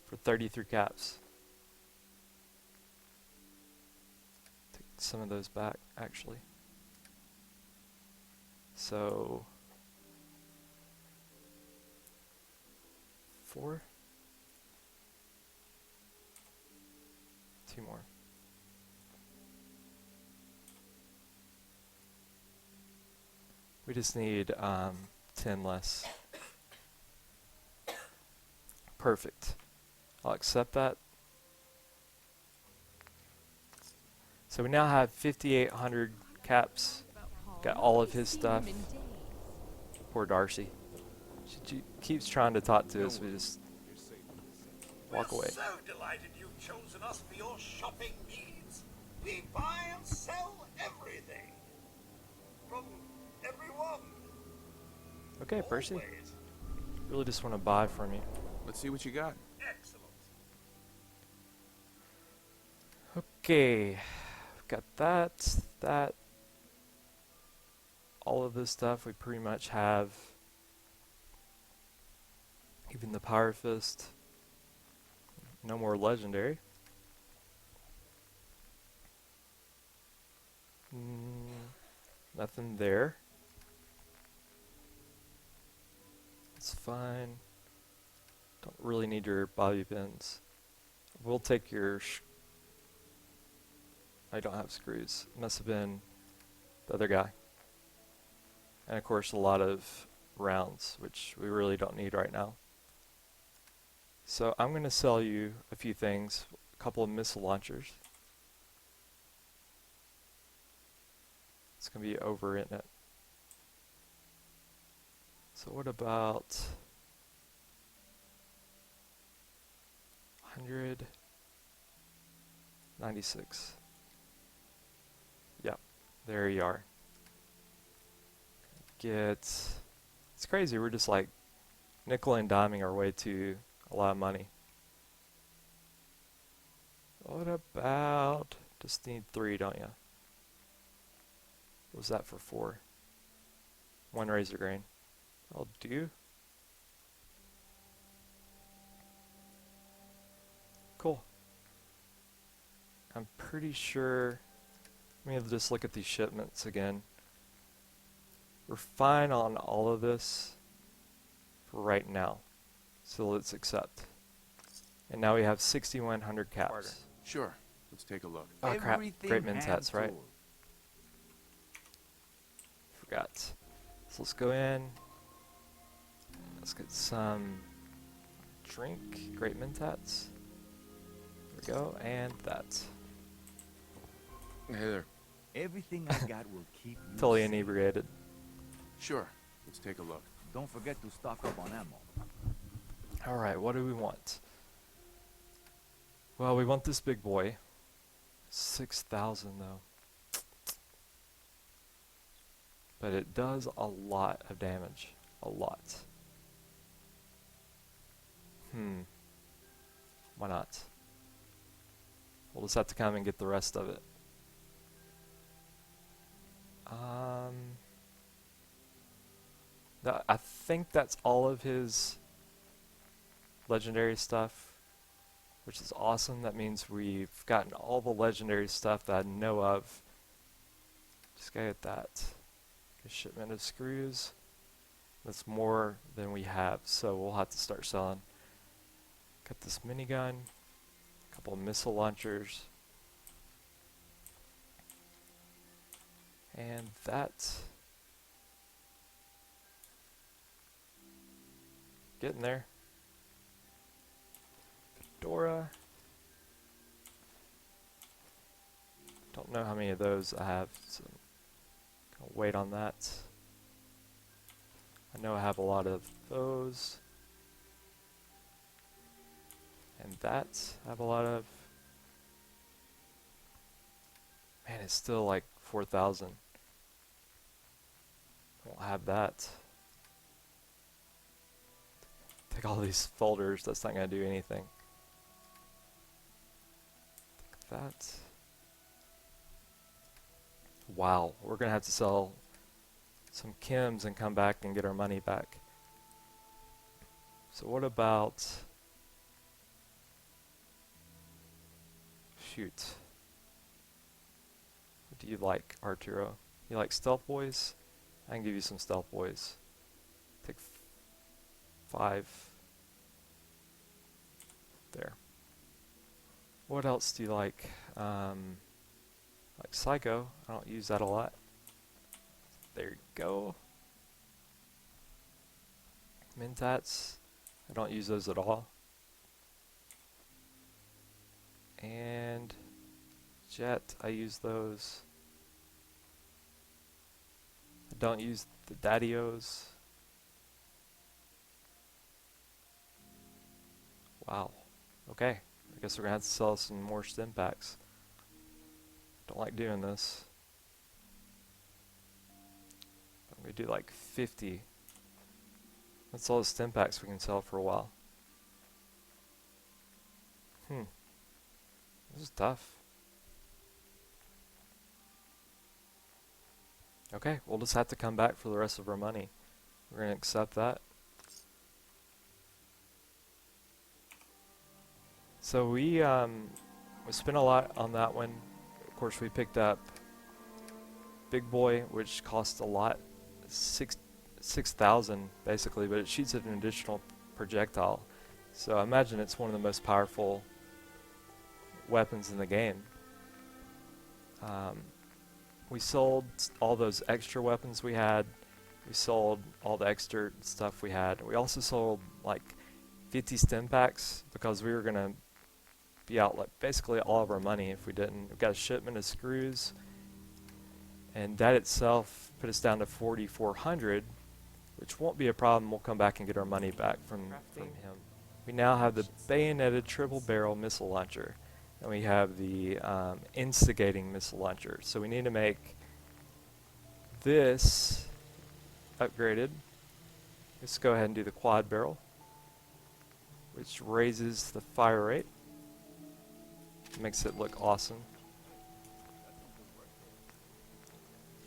for 33 caps. Take some of those back, actually. So, 4? 2 more. We just need 10 less. Perfect. I'll accept that. So we now have 5,800 caps. Got all of his stuff. Poor Darcy. She keeps trying to talk to us. We just walk away. We're so delighted you've chosen us for your shopping needs. We buy and sell everything. From everyone. Okay, Percy. Always. Really just want to buy from you. Let's see what you got. Excellent. Okay. We've got that. All of this stuff we pretty much have. Even the Power Fist. No more legendary. Nothing there. It's fine. Don't really need your bobby pins. We'll take your I don't have screws. Must have been the other guy. And of course a lot of rounds, which we really don't need right now. So I'm going to sell you a few things. A couple of missile launchers. It's going to be over in it. So what about 196? Yep, there you are. It's crazy, we're just like nickel and diming our way to a lot of money. What about, just need 3, don't you? What was that for 4? 1 razor grain. I'll do. Cool. I'm pretty sure, let me just look at these shipments again. We're fine on all of this for right now. So let's accept. And now we have 6,100 caps. Sure. Let's take a look. Oh crap, great men's hats, right? tool. Forgot. So let's go in. Let's get some drink, great men's hats. There we go, and that. Hey there. Everything I got will keep you Totally safe. inebriated. Sure. Let's take a look. Don't forget to stock up on ammo. Alright, what do we want? Well, we want this big boy. 6,000 though. But it does a lot of damage. A lot. Why not? We'll just have to come and get the rest of it. I think that's all of his legendary stuff, which is awesome. That means we've gotten all the legendary stuff that I know of. Just gotta get that. A shipment of screws. That's more than we have, so we'll have to start selling. Got this minigun, a couple of missile launchers, and that. Getting there. Fedora. Don't know how many of those I have, so I'll wait on that. I know I have a lot of those. And that I have a lot of. Man, it's still like 4,000. I won't have that. Take all these folders, that's not going to do anything. Take that. Wow, we're going to have to sell some chems and come back and get our money back. So what about... Shoot. What do you like, Arturo? You like stealth boys? I can give you some stealth boys. Take 5. There. What else do you like? Like Psycho. I don't use that a lot. There you go. Mentats. I don't use those at all. And Jet. I use those. I don't use the Daddios. Wow. Okay. I guess we're gonna have to sell some more Stimpaks. Don't like doing this. I'm gonna do like 50. That's all the Stimpaks we can sell for a while. This is tough. Okay, we'll just have to come back for the rest of our money. We're gonna accept that. So we spent a lot on that one. Of course, we picked up Big Boy, which costs a lot, 6,000 basically, but it shoots at an additional projectile. So I imagine it's one of the most powerful weapons in the game. We sold all those extra weapons we had. We sold all the extra stuff we had. We also sold like 50 Stimpaks because we were gonna be out like basically all of our money if we didn't. We've got a shipment of screws, and that itself put us down to 4,400, which won't be a problem. We'll come back and get our money back from him. We now have the bayoneted triple barrel missile launcher, and we have the instigating missile launcher. So we need to make this upgraded. Let's go ahead and do the quad barrel, which raises the fire rate. Makes it look awesome.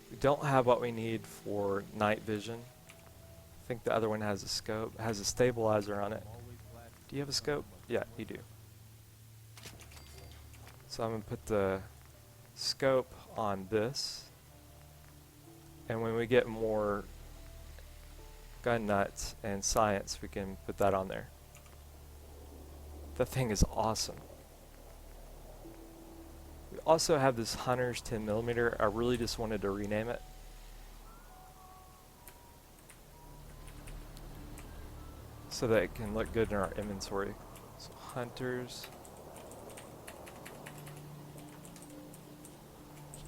We don't have what we need for night vision. I think the other one has a scope, has a stabilizer on it. Do you have a scope? Yeah, you do. So I'm going to put the scope on this. And when we get more gun nuts and science, we can put that on there. That thing is awesome. We also have this Hunter's 10mm. I really just wanted to rename it. So that it can look good in our inventory. So Hunter's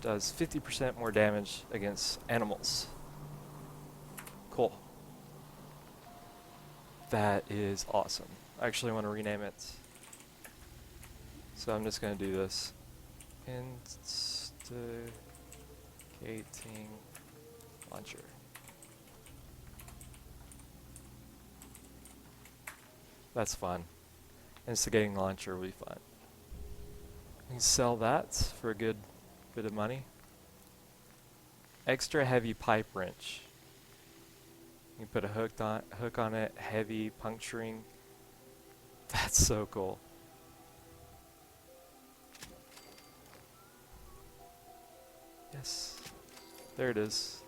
does 50% more damage against animals. Cool. That is awesome. I actually want to rename it. So I'm just going to do this. Instigating launcher. That's fun. Instigating launcher will be fun. We can sell that for a good bit of money. Extra heavy pipe wrench. You can put a hook on it, heavy puncturing. That's so cool. Yes. There it is.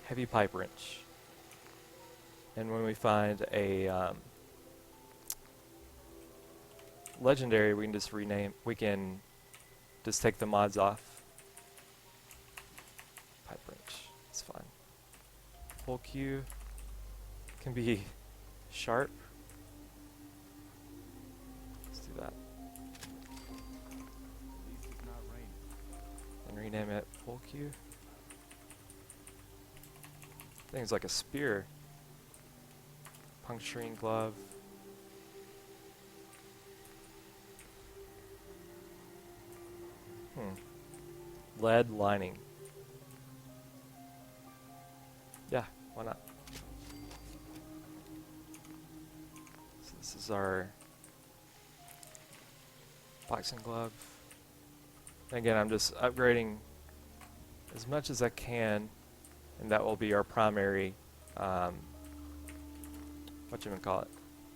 Heavy pipe wrench. And when we find a legendary, we can just rename. We can just take the mods off. Pipe wrench. It's fine. Full Q can be sharp. Let's do that. At least it's not raining. And rename it Full Q. Things like a spear. Puncturing glove. Lead lining. Yeah, why not? So this is our boxing glove. And again, I'm just upgrading as much as I can, and that will be our primary, what you gonna call it?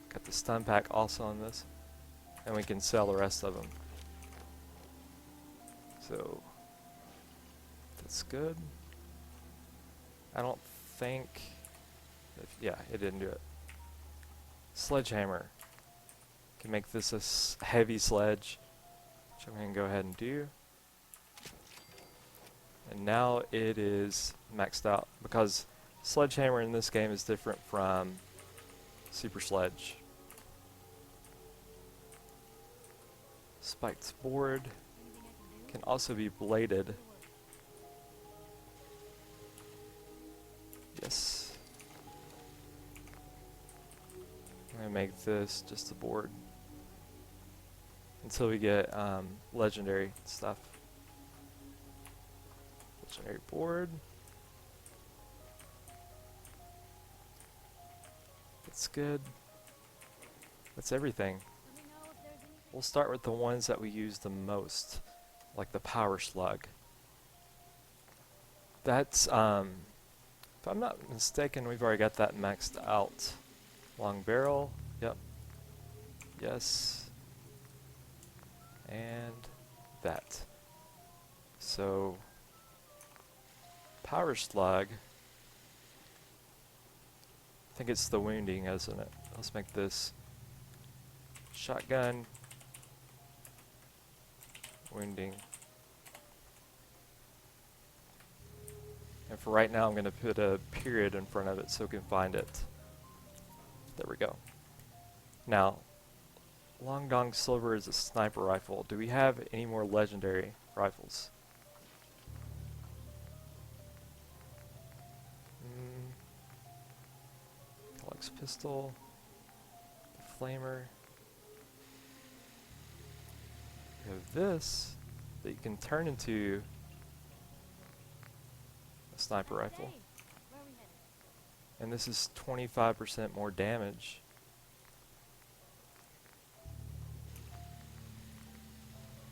Got the stun pack also on this, and we can sell the rest of them. So that's good. I don't think, yeah, it didn't do it. Sledgehammer. Can make this a heavy sledge, which I'm gonna go ahead and do. And now it is maxed out because sledgehammer in this game is different from super sledge. Spiked board can also be bladed. Yes. I'm gonna make this just a board until we get legendary stuff. Legendary board. That's good. That's everything. We'll start with the ones that we use the most, like the power slug. That's, if I'm not mistaken, we've already got that maxed out. Long barrel, yep. Yes. And that. So, power slug, I think it's the wounding, isn't it? Let's make this shotgun, wounding. And for right now, I'm going to put a period in front of it so we can find it. There we go. Now, Long Dong Silver is a sniper rifle. Do we have any more legendary rifles? Deluxe pistol, the flamer. We have this that you can turn into a sniper rifle. And this is 25% more damage.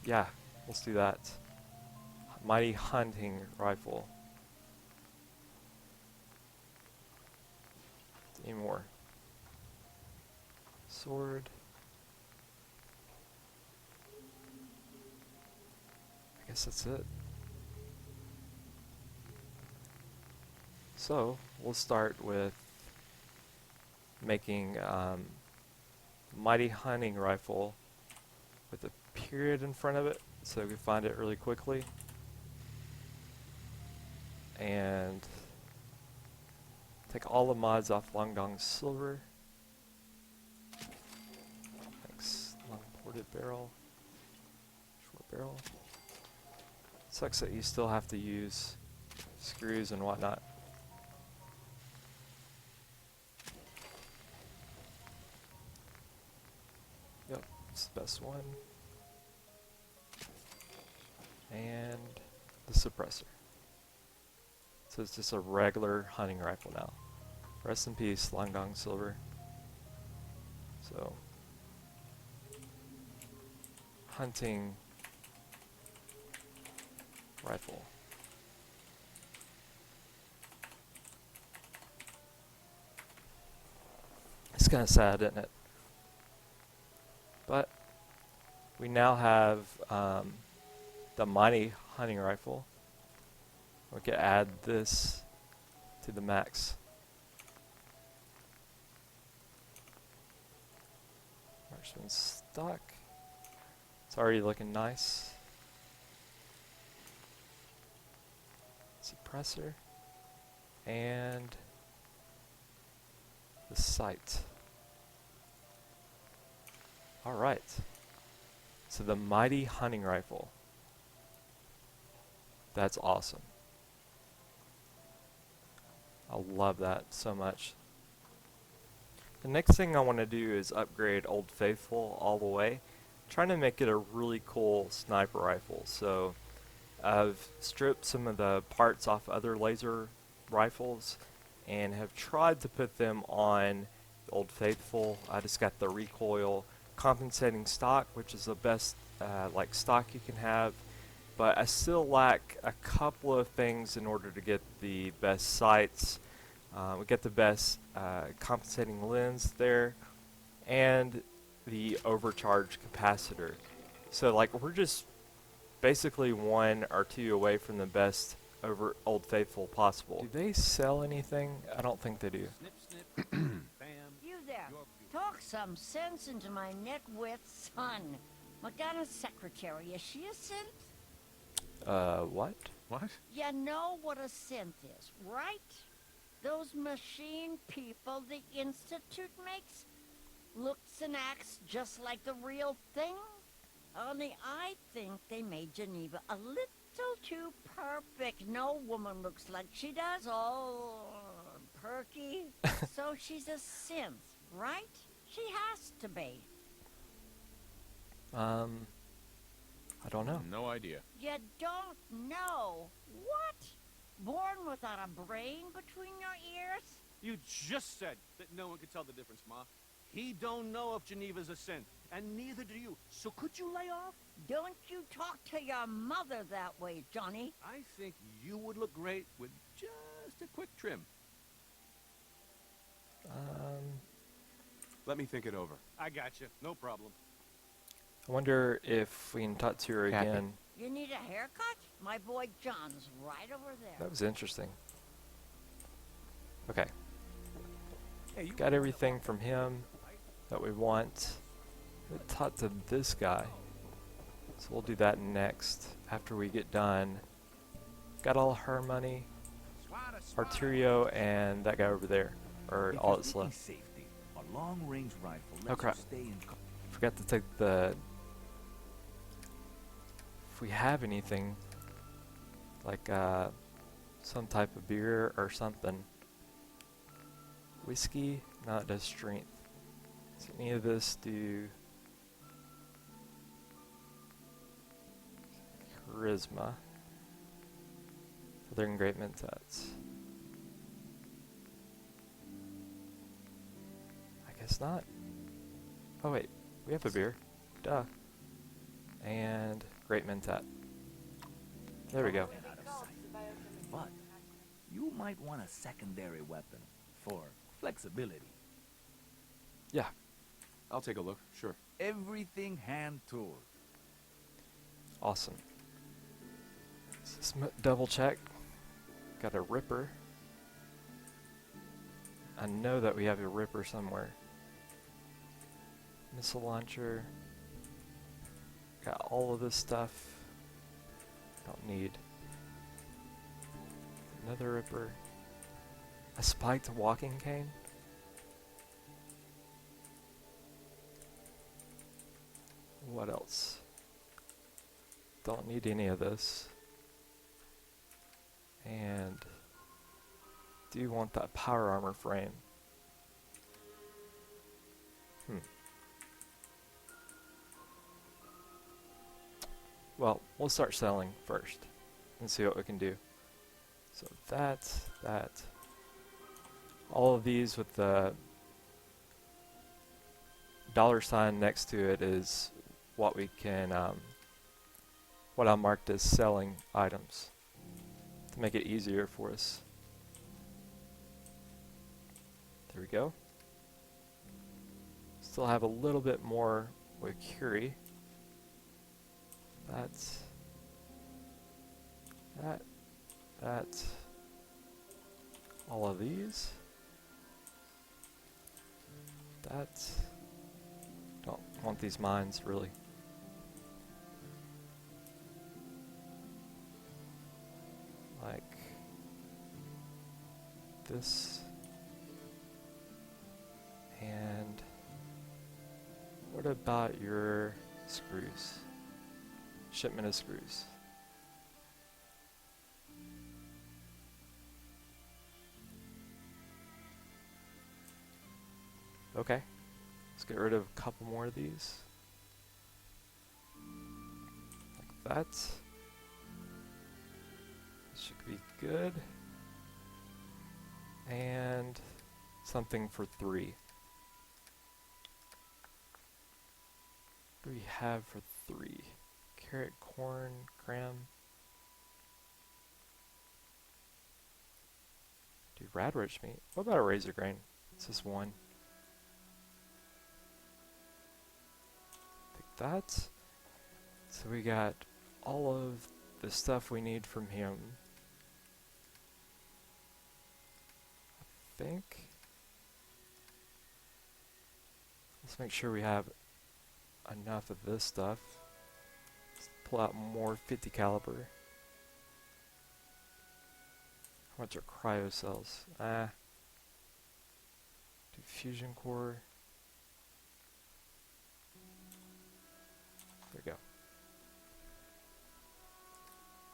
Yeah, let's do that. Mighty hunting rifle. Any more? Sword. I guess that's it. So, we'll start with making Mighty Hunting Rifle with a period in front of it so we can find it really quickly. And take all the mods off Long Dong Silver. Thanks. Long ported barrel. Short barrel. Sucks that you still have to use screws and whatnot. Yep, it's the best one. And the suppressor. So it's just a regular hunting rifle now. Rest in peace, Long Dong Silver. So, hunting rifle. It's kind of sad, isn't it? But we now have the mighty hunting rifle. We can add this to the max. Marksman stock. It's already looking nice. Suppressor. And the sight. Alright. So the mighty hunting rifle. That's awesome. I love that so much. The next thing I want to do is upgrade Old Faithful all the way. Trying to make it a really cool sniper rifle. So I've stripped some of the parts off other laser rifles and have tried to put them on Old Faithful. I just got the recoil compensating stock, which is the best like stock you can have, but I still lack a couple of things in order to get the best sights. We get the best compensating lens there and the overcharge capacitor. So like we're just basically 1 or 2 away from the best over Old Faithful possible. Do they sell anything? I don't think they do. Snip, snip. Bam. You there. You're beautiful. Talk some sense into my nitwit son. Madonna's secretary, is she a synth? What? What? You know what a synth is, right? Those machine people the Institute makes? Looks and acts just like the real thing? Only I think they made Geneva a little too perfect. No woman looks like she does. Oh, perky. So she's a synth, right? She has to be. I don't know. No idea. You don't know? What? Born without a brain between your ears? You just said that no one could tell the difference, Ma. He don't know if Geneva's a synth, and neither do you. So could you lay off? Don't you talk to your mother that way, Johnny. I think you would look great with just a quick trim. Let me think it over. I got you. No problem. I wonder if we can talk to her Kathy. again. You need a haircut? My boy John's right over there. That was interesting. Okay. Hey, you Got everything from him that we want. We talked to this guy. So we'll do that next after we get done. Got all her money. Arturio and that guy over there. Or all that's left. Safety, a long-range rifle lets Oh crap. you stay in Forgot to take the... If we have anything, like some type of beer or something. Whiskey, no, it does strength. Does any of this do charisma? Southern Great Mentats. I guess not. Oh wait, we have a beer. Duh. And Great Mentat. There we go. out of sight. But you might want a secondary weapon for flexibility. Yeah. I'll take a look. Sure. Everything hand-tooled. Awesome. Double check. Got a Ripper. I know that we have a Ripper somewhere. Missile launcher. Got all of this stuff. Don't need. Another Ripper. A spiked walking cane. What else? Don't need any of this. And do you want that power armor frame? Well, we'll start selling first and see what we can do. So that, all of these with the $sign next to it is what we can, what I marked as selling items to make it easier for us. There we go. Still have a little bit more with Curie. That's that. All of these. That's. Don't want these mines really. Like this. And what about your screws? Shipment of screws. Okay, let's get rid of a couple more of these. Like that. This should be good. And something for 3. What do we have for 3? Carrot, corn, gram. Dude, radish meat. What about a razor grain? It's just 1. Take that. So we got all of the stuff we need from him. I think. Let's make sure we have enough of this stuff. Let's pull out more 50 caliber. How much are cryo cells? Diffusion core. There we go.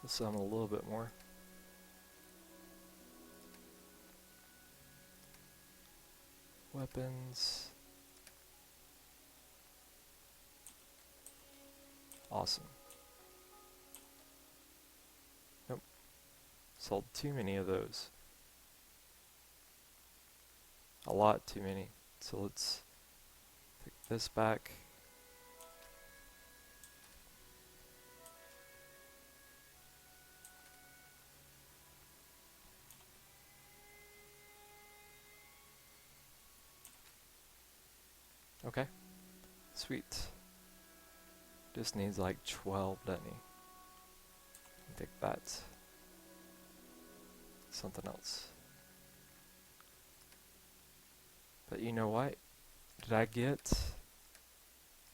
We'll sell them a little bit more. Weapons. Awesome. Nope. Sold too many of those. A lot too many. So let's take this back. Okay. Sweet. Just needs like 12, doesn't he? Take that. Something else. But you know what? Did I get...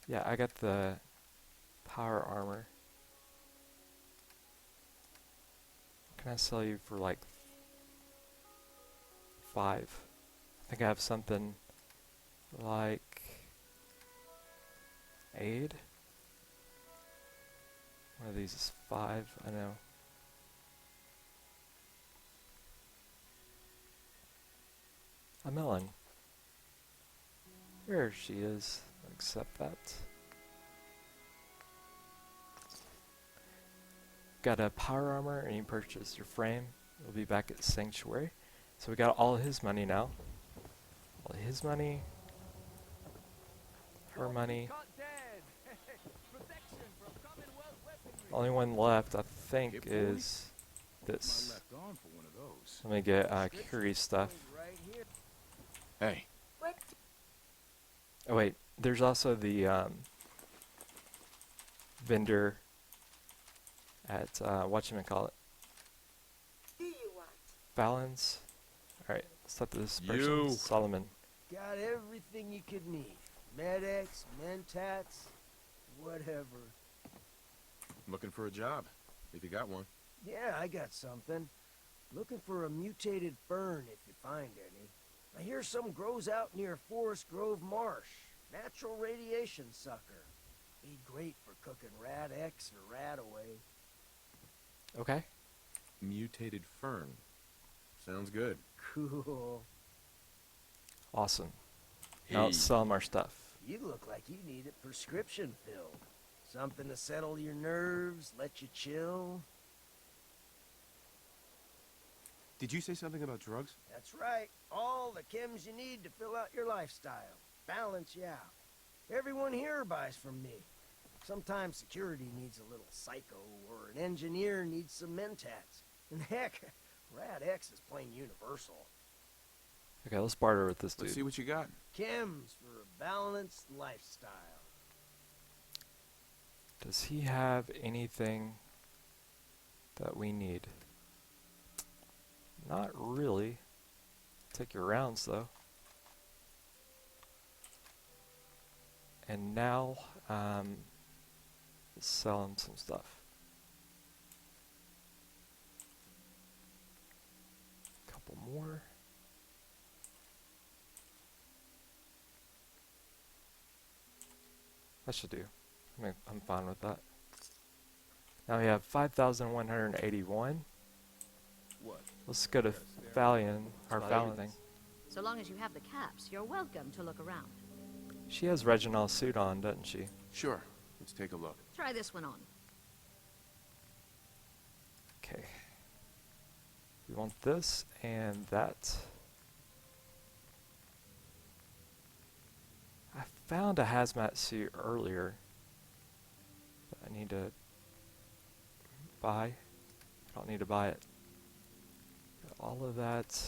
Yeah, I got the power armor. Can I sell you for like 5? I think I have something like aid. One of these is 5, I know. A melon. There she is. Accept that. Got a power armor and you purchased your frame. We'll be back at Sanctuary. So we got all his money now. All his money. Her money. Only one left, I think, is this. Let me get Curie's stuff. Hey. What? Oh wait, there's also the vendor at whatchamacallit. Do you want? Balance. Alright, let's talk to this person. Solomon. Got everything you could need. Med-X, Mentats, whatever. Looking for a job, if you got one. Yeah, I got something. Looking for a mutated fern if you find any. I hear some grows out near Forest Grove Marsh. Natural radiation sucker. Be great for cooking rat X or rat away. Okay. Mutated fern. Sounds good. Cool. Awesome. Now let's sell them our stuff. You look like you need it prescription filled. Something to settle your nerves, let you chill. Did you say something about drugs? That's right. All the chems you need to fill out your lifestyle. Balance you out. Everyone here buys from me. Sometimes security needs a little psycho, or an engineer needs some mentats. And heck, Rad X is plain universal. Okay, let's barter with this dude. Let's see what you got. Chems for a balanced lifestyle. Does he have anything that we need? Not really. Take your rounds though. And now, let's sell him some stuff. Couple more. That should do. I'm fine with that. Now we have 5,181. What? Let's go to Valiant, our Valiant thing. So long as you have the caps, you're welcome to look around. She has Reginald's suit on, doesn't she? Sure. Let's take a look. Try this one on. Okay. We want this and that. I found a hazmat suit earlier that I need to buy. I don't need to buy it. Got all of that.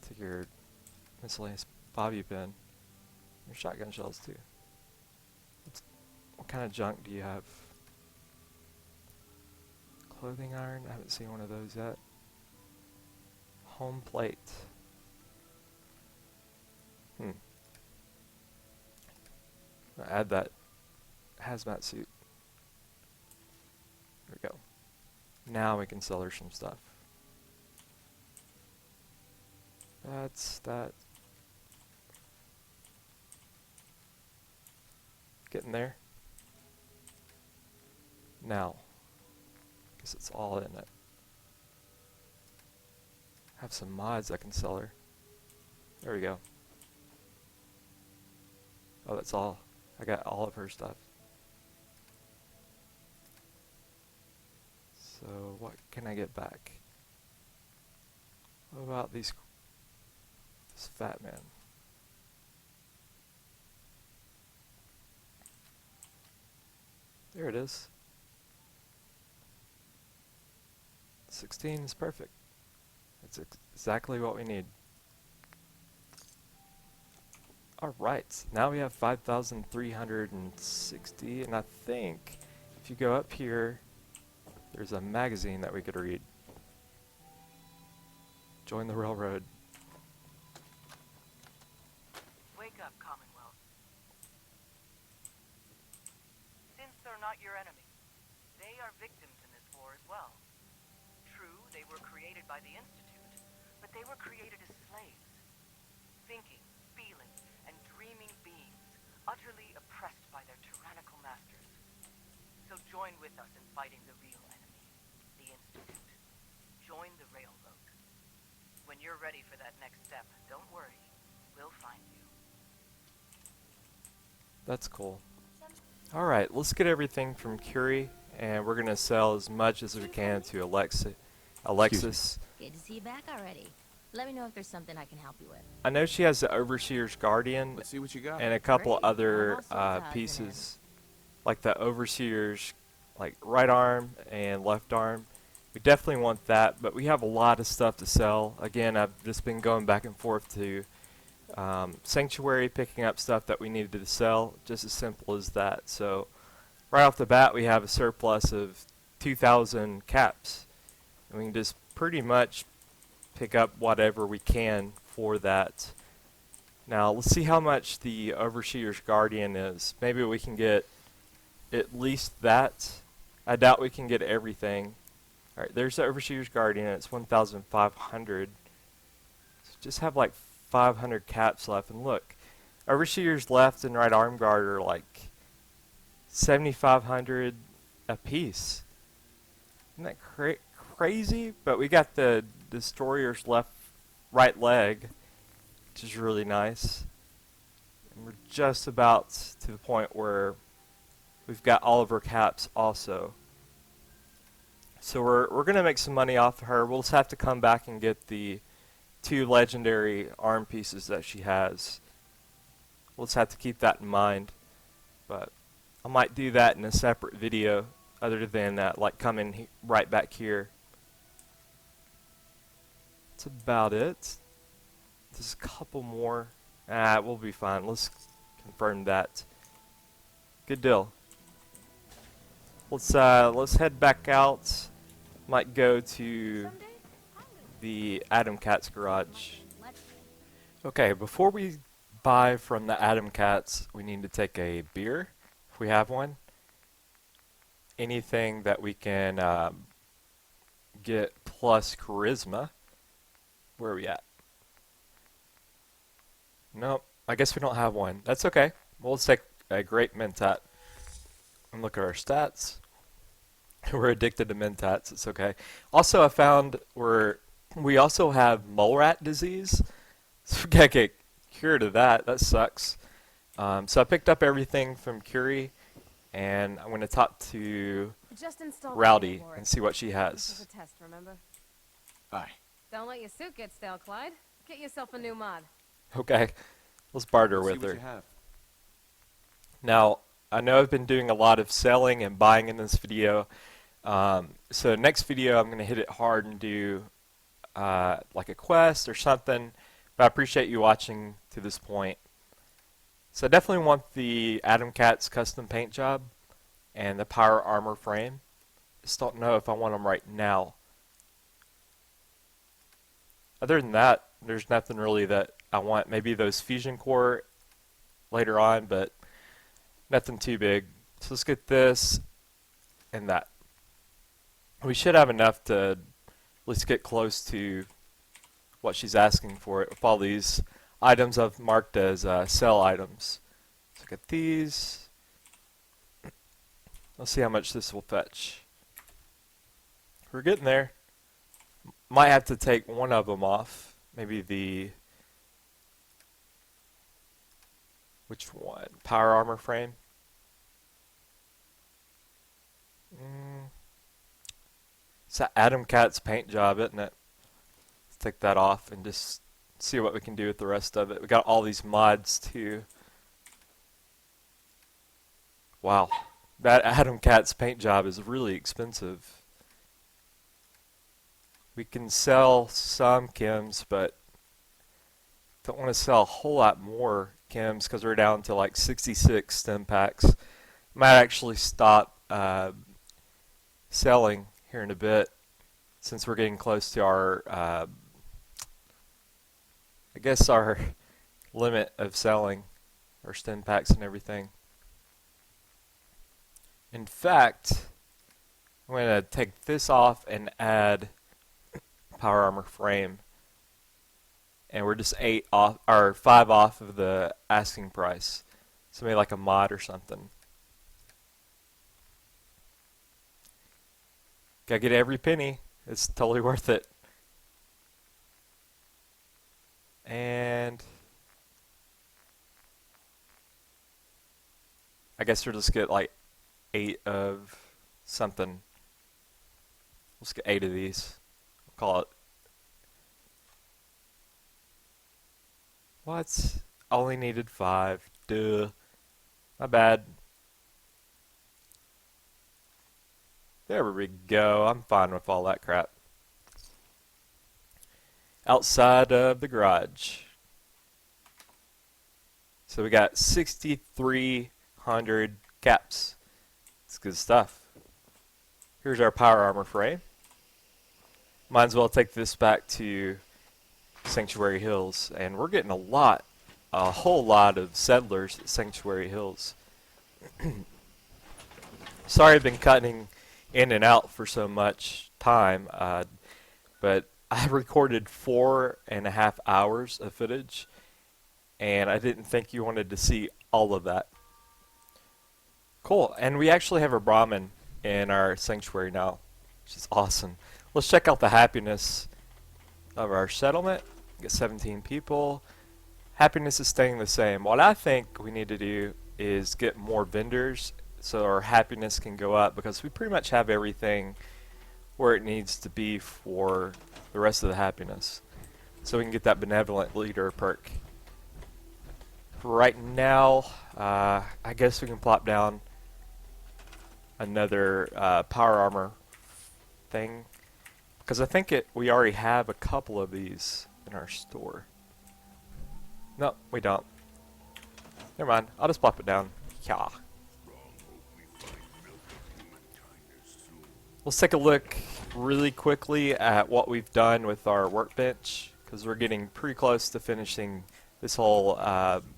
Take your miscellaneous bobby pin. Your shotgun shells too. What kind of junk do you have? Clothing iron? I haven't seen one of those yet. Home plate. I'll add that hazmat suit. There we go. Now we can sell her some stuff. That's that. Getting there. Now, guess it's all in it. Have some mods I can sell her. There we go. Oh, that's all. I got all of her stuff. So what can I get back? What about this fat man? There it is. 16 is perfect. That's exactly what we need. Alright, now we have 5,360, and I think if you go up here, there's a magazine that we could read. Join the railroad. Wake up, Commonwealth. Synths are not your enemy. They are victims in this war as well. True, they were created by the Institute, but they were created as slaves. Thinking, feeling, and dreaming beings, utterly oppressed by their tyrannical masters. So join with us in fighting the real enemy, the Institute. Join the railroad. When you're ready for that next step, don't worry. We'll find you. That's cool. Alright, let's get everything from Curie, and we're going to sell as much as we can to Alexis. Good to see you back already. Let me know if there's something I can help you with. I know she has the Overseer's Guardian. Let's see what you got. And a couple Great. other Almost all odds in pieces, like the Overseer's like right arm and left arm. We definitely want that, but we have a lot of stuff to sell. Again, I've just been going back and forth to Sanctuary, picking up stuff that we needed to sell, just as simple as that. So right off the bat, we have a surplus of 2,000 caps, and we can just pretty much pick up whatever we can for that. Now let's see how much the Overseer's Guardian is. Maybe we can get at least that. I doubt we can get everything. Alright, there's the Overseer's Guardian. It's 1,500. So just have like 500 caps left. And look, Overseer's left and right arm guard are like 7,500 a piece. Isn't that crazy? But we got the Destroyer's left right leg, which is really nice. And we're just about to the point where we've got all of her caps also. So we're going to make some money off of her. We'll just have to come back and get the 2 legendary arm pieces that she has. We'll just have to keep that in mind. But I might do that in a separate video other than that, like coming right back here. That's about it. There's a couple more. We'll be fine. Let's confirm that. Good deal. Let's head back out. Might go to the Adam Cat's garage. Okay, before we buy from the Adam Cats, we need to take a beer, if we have one. Anything that we can get plus charisma. Where are we at? Nope, I guess we don't have one. That's okay. We'll take a great Mentat and look at our stats. We're addicted to Mentats. It's okay. Also, I found we also have mole rat disease. So we gotta get cured of that. That sucks. So I picked up everything from Curie, and I'm gonna talk to Just installed Rowdy the and see what she This has. is a test, remember? Aye. Don't let your suit get stale, Clyde. Get yourself a new mod. Okay, let's barter See with what her. you have. Now, I know I've been doing a lot of selling and buying in this video. So next video, I'm gonna hit it hard and do like a quest or something. But I appreciate you watching to this point. So I definitely want the Adam Cat's custom paint job and the power armor frame. Just don't know if I want them right now. Other than that, there's nothing really that I want. Maybe those fusion core later on, but nothing too big. So let's get this and that. We should have enough to at least get close to what she's asking for it with all these items I've marked as sell items. Let's look at these. Let's see how much this will fetch. We're getting there. Might have to take one of them off. Maybe the... Which one? Power armor frame? It's that Adam Cat's paint job, isn't it? Let's take that off and just see what we can do with the rest of it. We got all these mods too. Wow. That Adam Cat's paint job is really expensive. We can sell some chems, but don't want to sell a whole lot more chems because we're down to like 66 Stimpaks. Might actually stop selling here in a bit since we're getting close to our I guess our limit of selling our Stimpaks and everything. In fact, I'm going to take this off and add power armor frame, and we're just 8 off or 5 off of the asking price. So maybe like a mod or something. Gotta get every penny. It's totally worth it. And I guess we'll just get like 8 of something. Let's get 8 of these. We'll call it. What? Only needed 5. Duh. My bad. There we go. I'm fine with all that crap. Outside of the garage. So we got 6,300 caps. It's good stuff. Here's our power armor frame. Might as well take this back to Sanctuary Hills. And we're getting a whole lot of settlers at Sanctuary Hills. Sorry I've been cutting in and out for so much time, but I recorded 4.5 hours of footage, and I didn't think you wanted to see all of that. Cool, and we actually have a Brahmin in our sanctuary now, which is awesome. Let's check out the happiness of our settlement. Get 17 people. Happiness is staying the same. What I think we need to do is get more vendors so our happiness can go up, because we pretty much have everything where it needs to be for the rest of the happiness. So we can get that benevolent leader perk. For right now, I guess we can plop down another power armor thing, because I think we already have a couple of these in our store. No, we don't. Never mind. I'll just plop it down. Yeah. Let's take a look really quickly at what we've done with our workbench, because we're getting pretty close to finishing this whole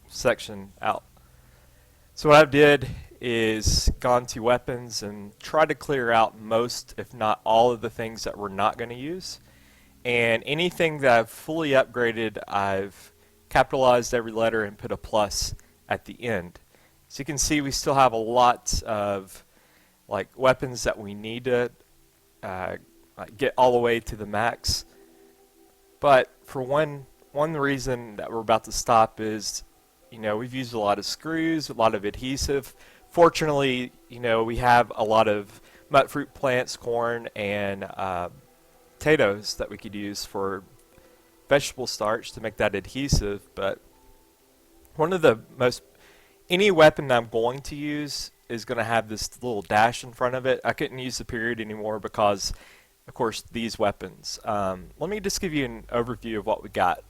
section out. So what I did is gone to weapons and tried to clear out most, if not all, of the things that we're not going to use. And anything that I've fully upgraded, I've capitalized every letter and put a plus at the end. So you can see we still have a lot of like weapons that we need to get all the way to the max. But for one reason that we're about to stop is, you know, we've used a lot of screws, a lot of adhesive. Fortunately, you know, we have a lot of nut fruit plants, corn, and potatoes that we could use for vegetable starch to make that adhesive. But one of the most, any weapon that I'm going to use is going to have this little dash in front of it. I couldn't use the period anymore because, of course, these weapons. Let me just give you an overview of what we got.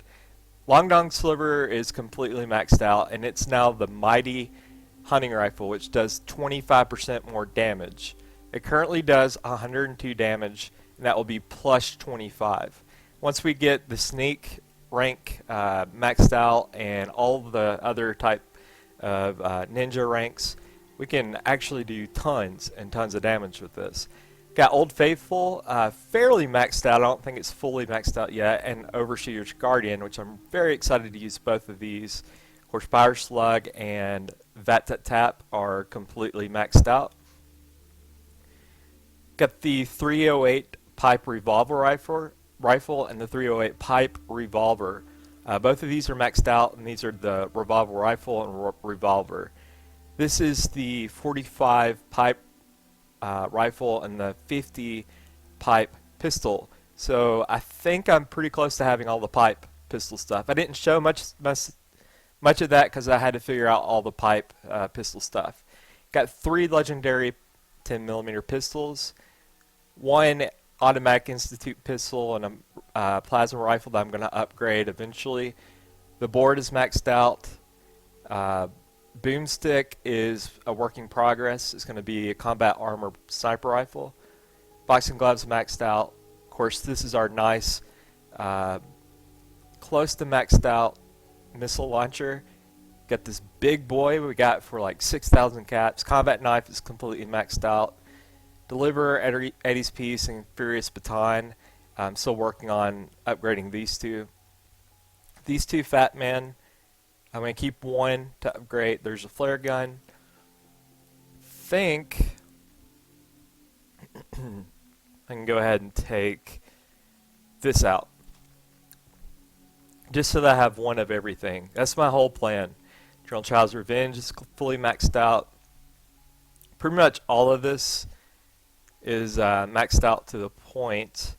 Long Dong Sliver is completely maxed out, and it's now the mighty hunting rifle, which does 25% more damage. It currently does 102 damage, and that will be plus 25. Once we get the sneak rank maxed out and all the other type of ninja ranks, we can actually do tons and tons of damage with this. Got Old Faithful, fairly maxed out. I don't think it's fully maxed out yet, and Overseer's Guardian, which I'm very excited to use both of these. Of course, Fire Slug and VATS are completely maxed out. Got the 308 Pipe Revolver Rifle and the 308 Pipe Revolver. Both of these are maxed out, and these are the Revolver Rifle and Revolver. This is the 45 Pipe rifle and the 50 pipe pistol. So I think I'm pretty close to having all the pipe pistol stuff. I didn't show much of that because I had to figure out all the pipe pistol stuff. Got 3 legendary 10mm pistols, 1 automatic institute pistol, and a plasma rifle that I'm going to upgrade eventually. The board is maxed out. Boomstick is a work in progress. It's going to be a combat armor sniper rifle. Boxing gloves maxed out. Of course, this is our nice, close to maxed out missile launcher. Got this big boy we got for like 6,000 caps. Combat knife is completely maxed out. Deliverer, Eddie's Piece, and Furious Baton. I'm still working on upgrading these two. These two Fat Man, I'm going to keep 1 to upgrade. There's a flare gun. Think I can go ahead and take this out, just so that I have 1 of everything. That's my whole plan. Eternal Child's Revenge is fully maxed out. Pretty much all of this is maxed out to the point.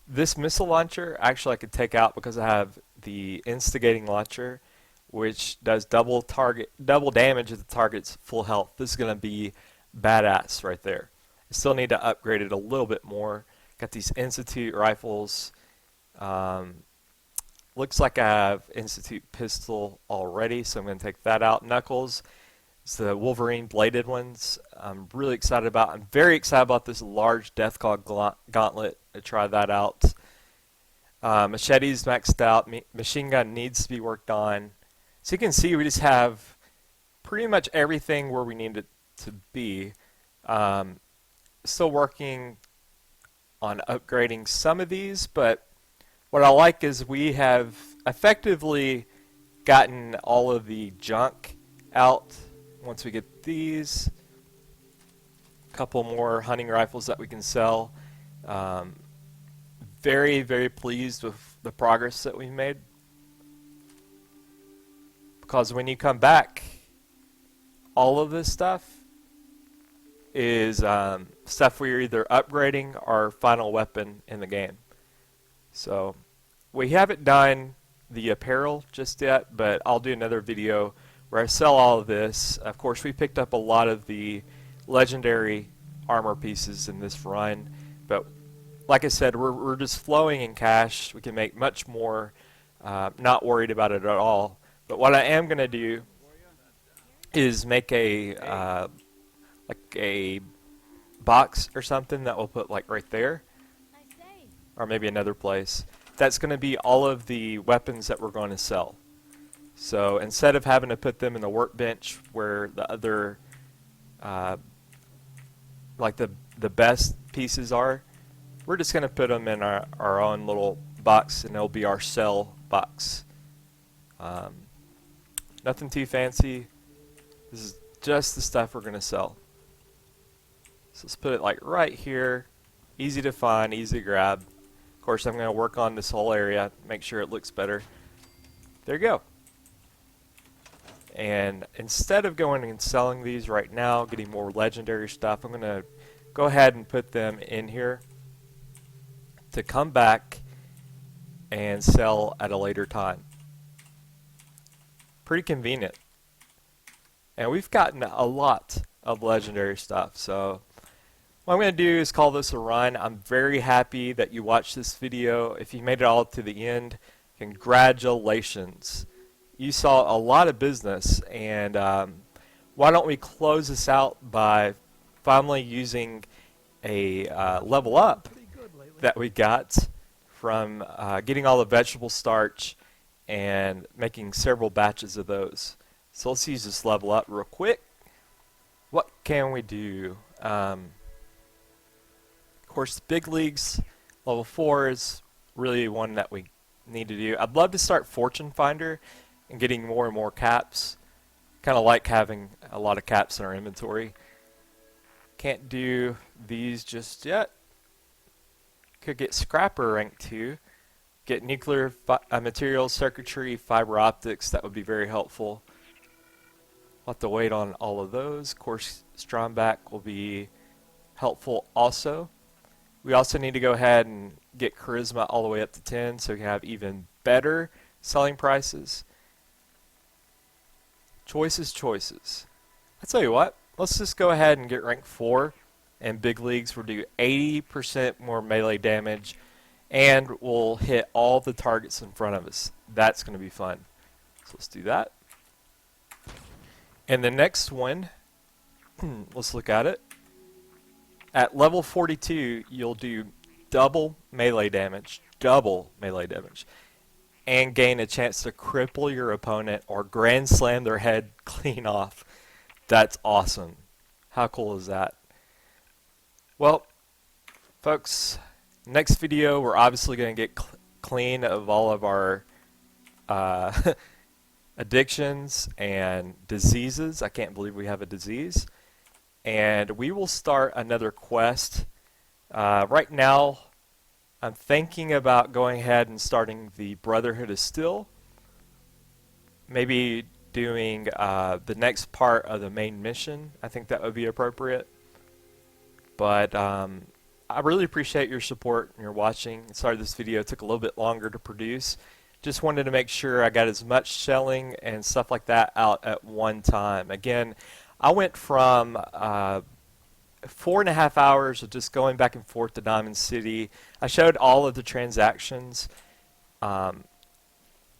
This missile launcher, actually I could take out because I have the instigating launcher, which does double damage if the target's full health. This is going to be badass right there. I still need to upgrade it a little bit more. Got these Institute rifles. Looks like I have Institute pistol already, so I'm going to take that out. Knuckles, it's the Wolverine bladed ones. I'm really excited about. I'm very excited about this large Deathclaw gauntlet. To try that out. Machete's maxed out. Machine gun needs to be worked on. So you can see we just have pretty much everything where we need it to be. Still working on upgrading some of these, but what I like is we have effectively gotten all of the junk out. Once we get these, a couple more hunting rifles that we can sell. Very, very pleased with the progress that we've made. Because when you come back, all of this stuff is stuff we're either upgrading our final weapon in the game. So we haven't done the apparel just yet, but I'll do another video where I sell all of this. Of course, we picked up a lot of the legendary armor pieces in this run, but like I said, we're just flowing in cash. We can make much more Not worried about it at all. But what I am going to do is make a like a box or something that we'll put like right there, or maybe another place. That's going to be all of the weapons that we're going to sell. So instead of having to put them in the workbench where the other like the best pieces are, we're just going to put them in our own little box, and it'll be our sell box. Nothing too fancy. This is just the stuff we're going to sell. So let's put it like right here. Easy to find, easy to grab. Of course, I'm going to work on this whole area, make sure it looks better. There you go. And instead of going and selling these right now, getting more legendary stuff, I'm going to go ahead and put them in here to come back and sell at a later time. Pretty convenient. And we've gotten a lot of legendary stuff, so what I'm going to do is call this a run. I'm very happy that you watched this video. If you made it all to the end, congratulations. You saw a lot of business, and why don't we close this out by finally using a level up that we got from getting all the vegetable starch and making several batches of those. So let's use this level up real quick. What can we do? Of course, big leagues, level 4 is really one that we need to do. I'd love to start Fortune Finder and getting more and more caps. Kind of like having a lot of caps in our inventory. Can't do these just yet. Could get Scrapper rank 2. Get nuclear materials, circuitry, fiber optics. That would be very helpful. We'll have to wait on all of those. Of course, Stromback will be helpful also. We also need to go ahead and get Charisma all the way up to 10 so we can have even better selling prices. Choices, choices. I tell you what, let's just go ahead and get rank 4 in big leagues. We'll do 80% more melee damage, and we'll hit all the targets in front of us. That's going to be fun. So let's do that. And the next one, let's look at it. At level 42, you'll do double melee damage, and gain a chance to cripple your opponent or grand slam their head clean off. That's awesome. How cool is that? Well, folks, next video we're obviously going to get clean of all of our addictions and diseases. I can't believe we have a disease. And we will start another quest. Right now, I'm thinking about going ahead and starting the Brotherhood of Steel. Maybe doing the next part of the main mission. I think that would be appropriate. But I really appreciate your support and your watching. Sorry this video took a little bit longer to produce. Just wanted to make sure I got as much selling and stuff like that out at one time. Again, I went from 4.5 hours of just going back and forth to Diamond City. I showed all of the transactions. You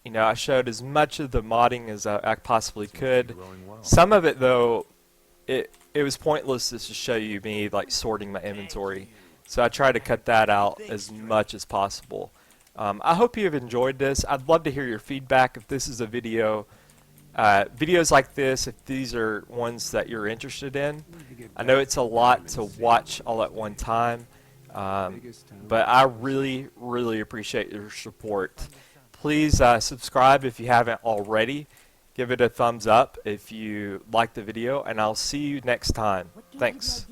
know, I showed as much of the modding as I possibly could. Some of it, though, it was pointless just to show you me like sorting my inventory. So I tried to cut that out as much as possible. I hope you have enjoyed this. I'd love to hear your feedback if this is a video. Videos like this, if these are ones that you're interested in. I know it's a lot to watch all at one time, but I really, really appreciate your support. Please subscribe if you haven't already. Give it a thumbs up if you like the video, and I'll see you next time. Thanks.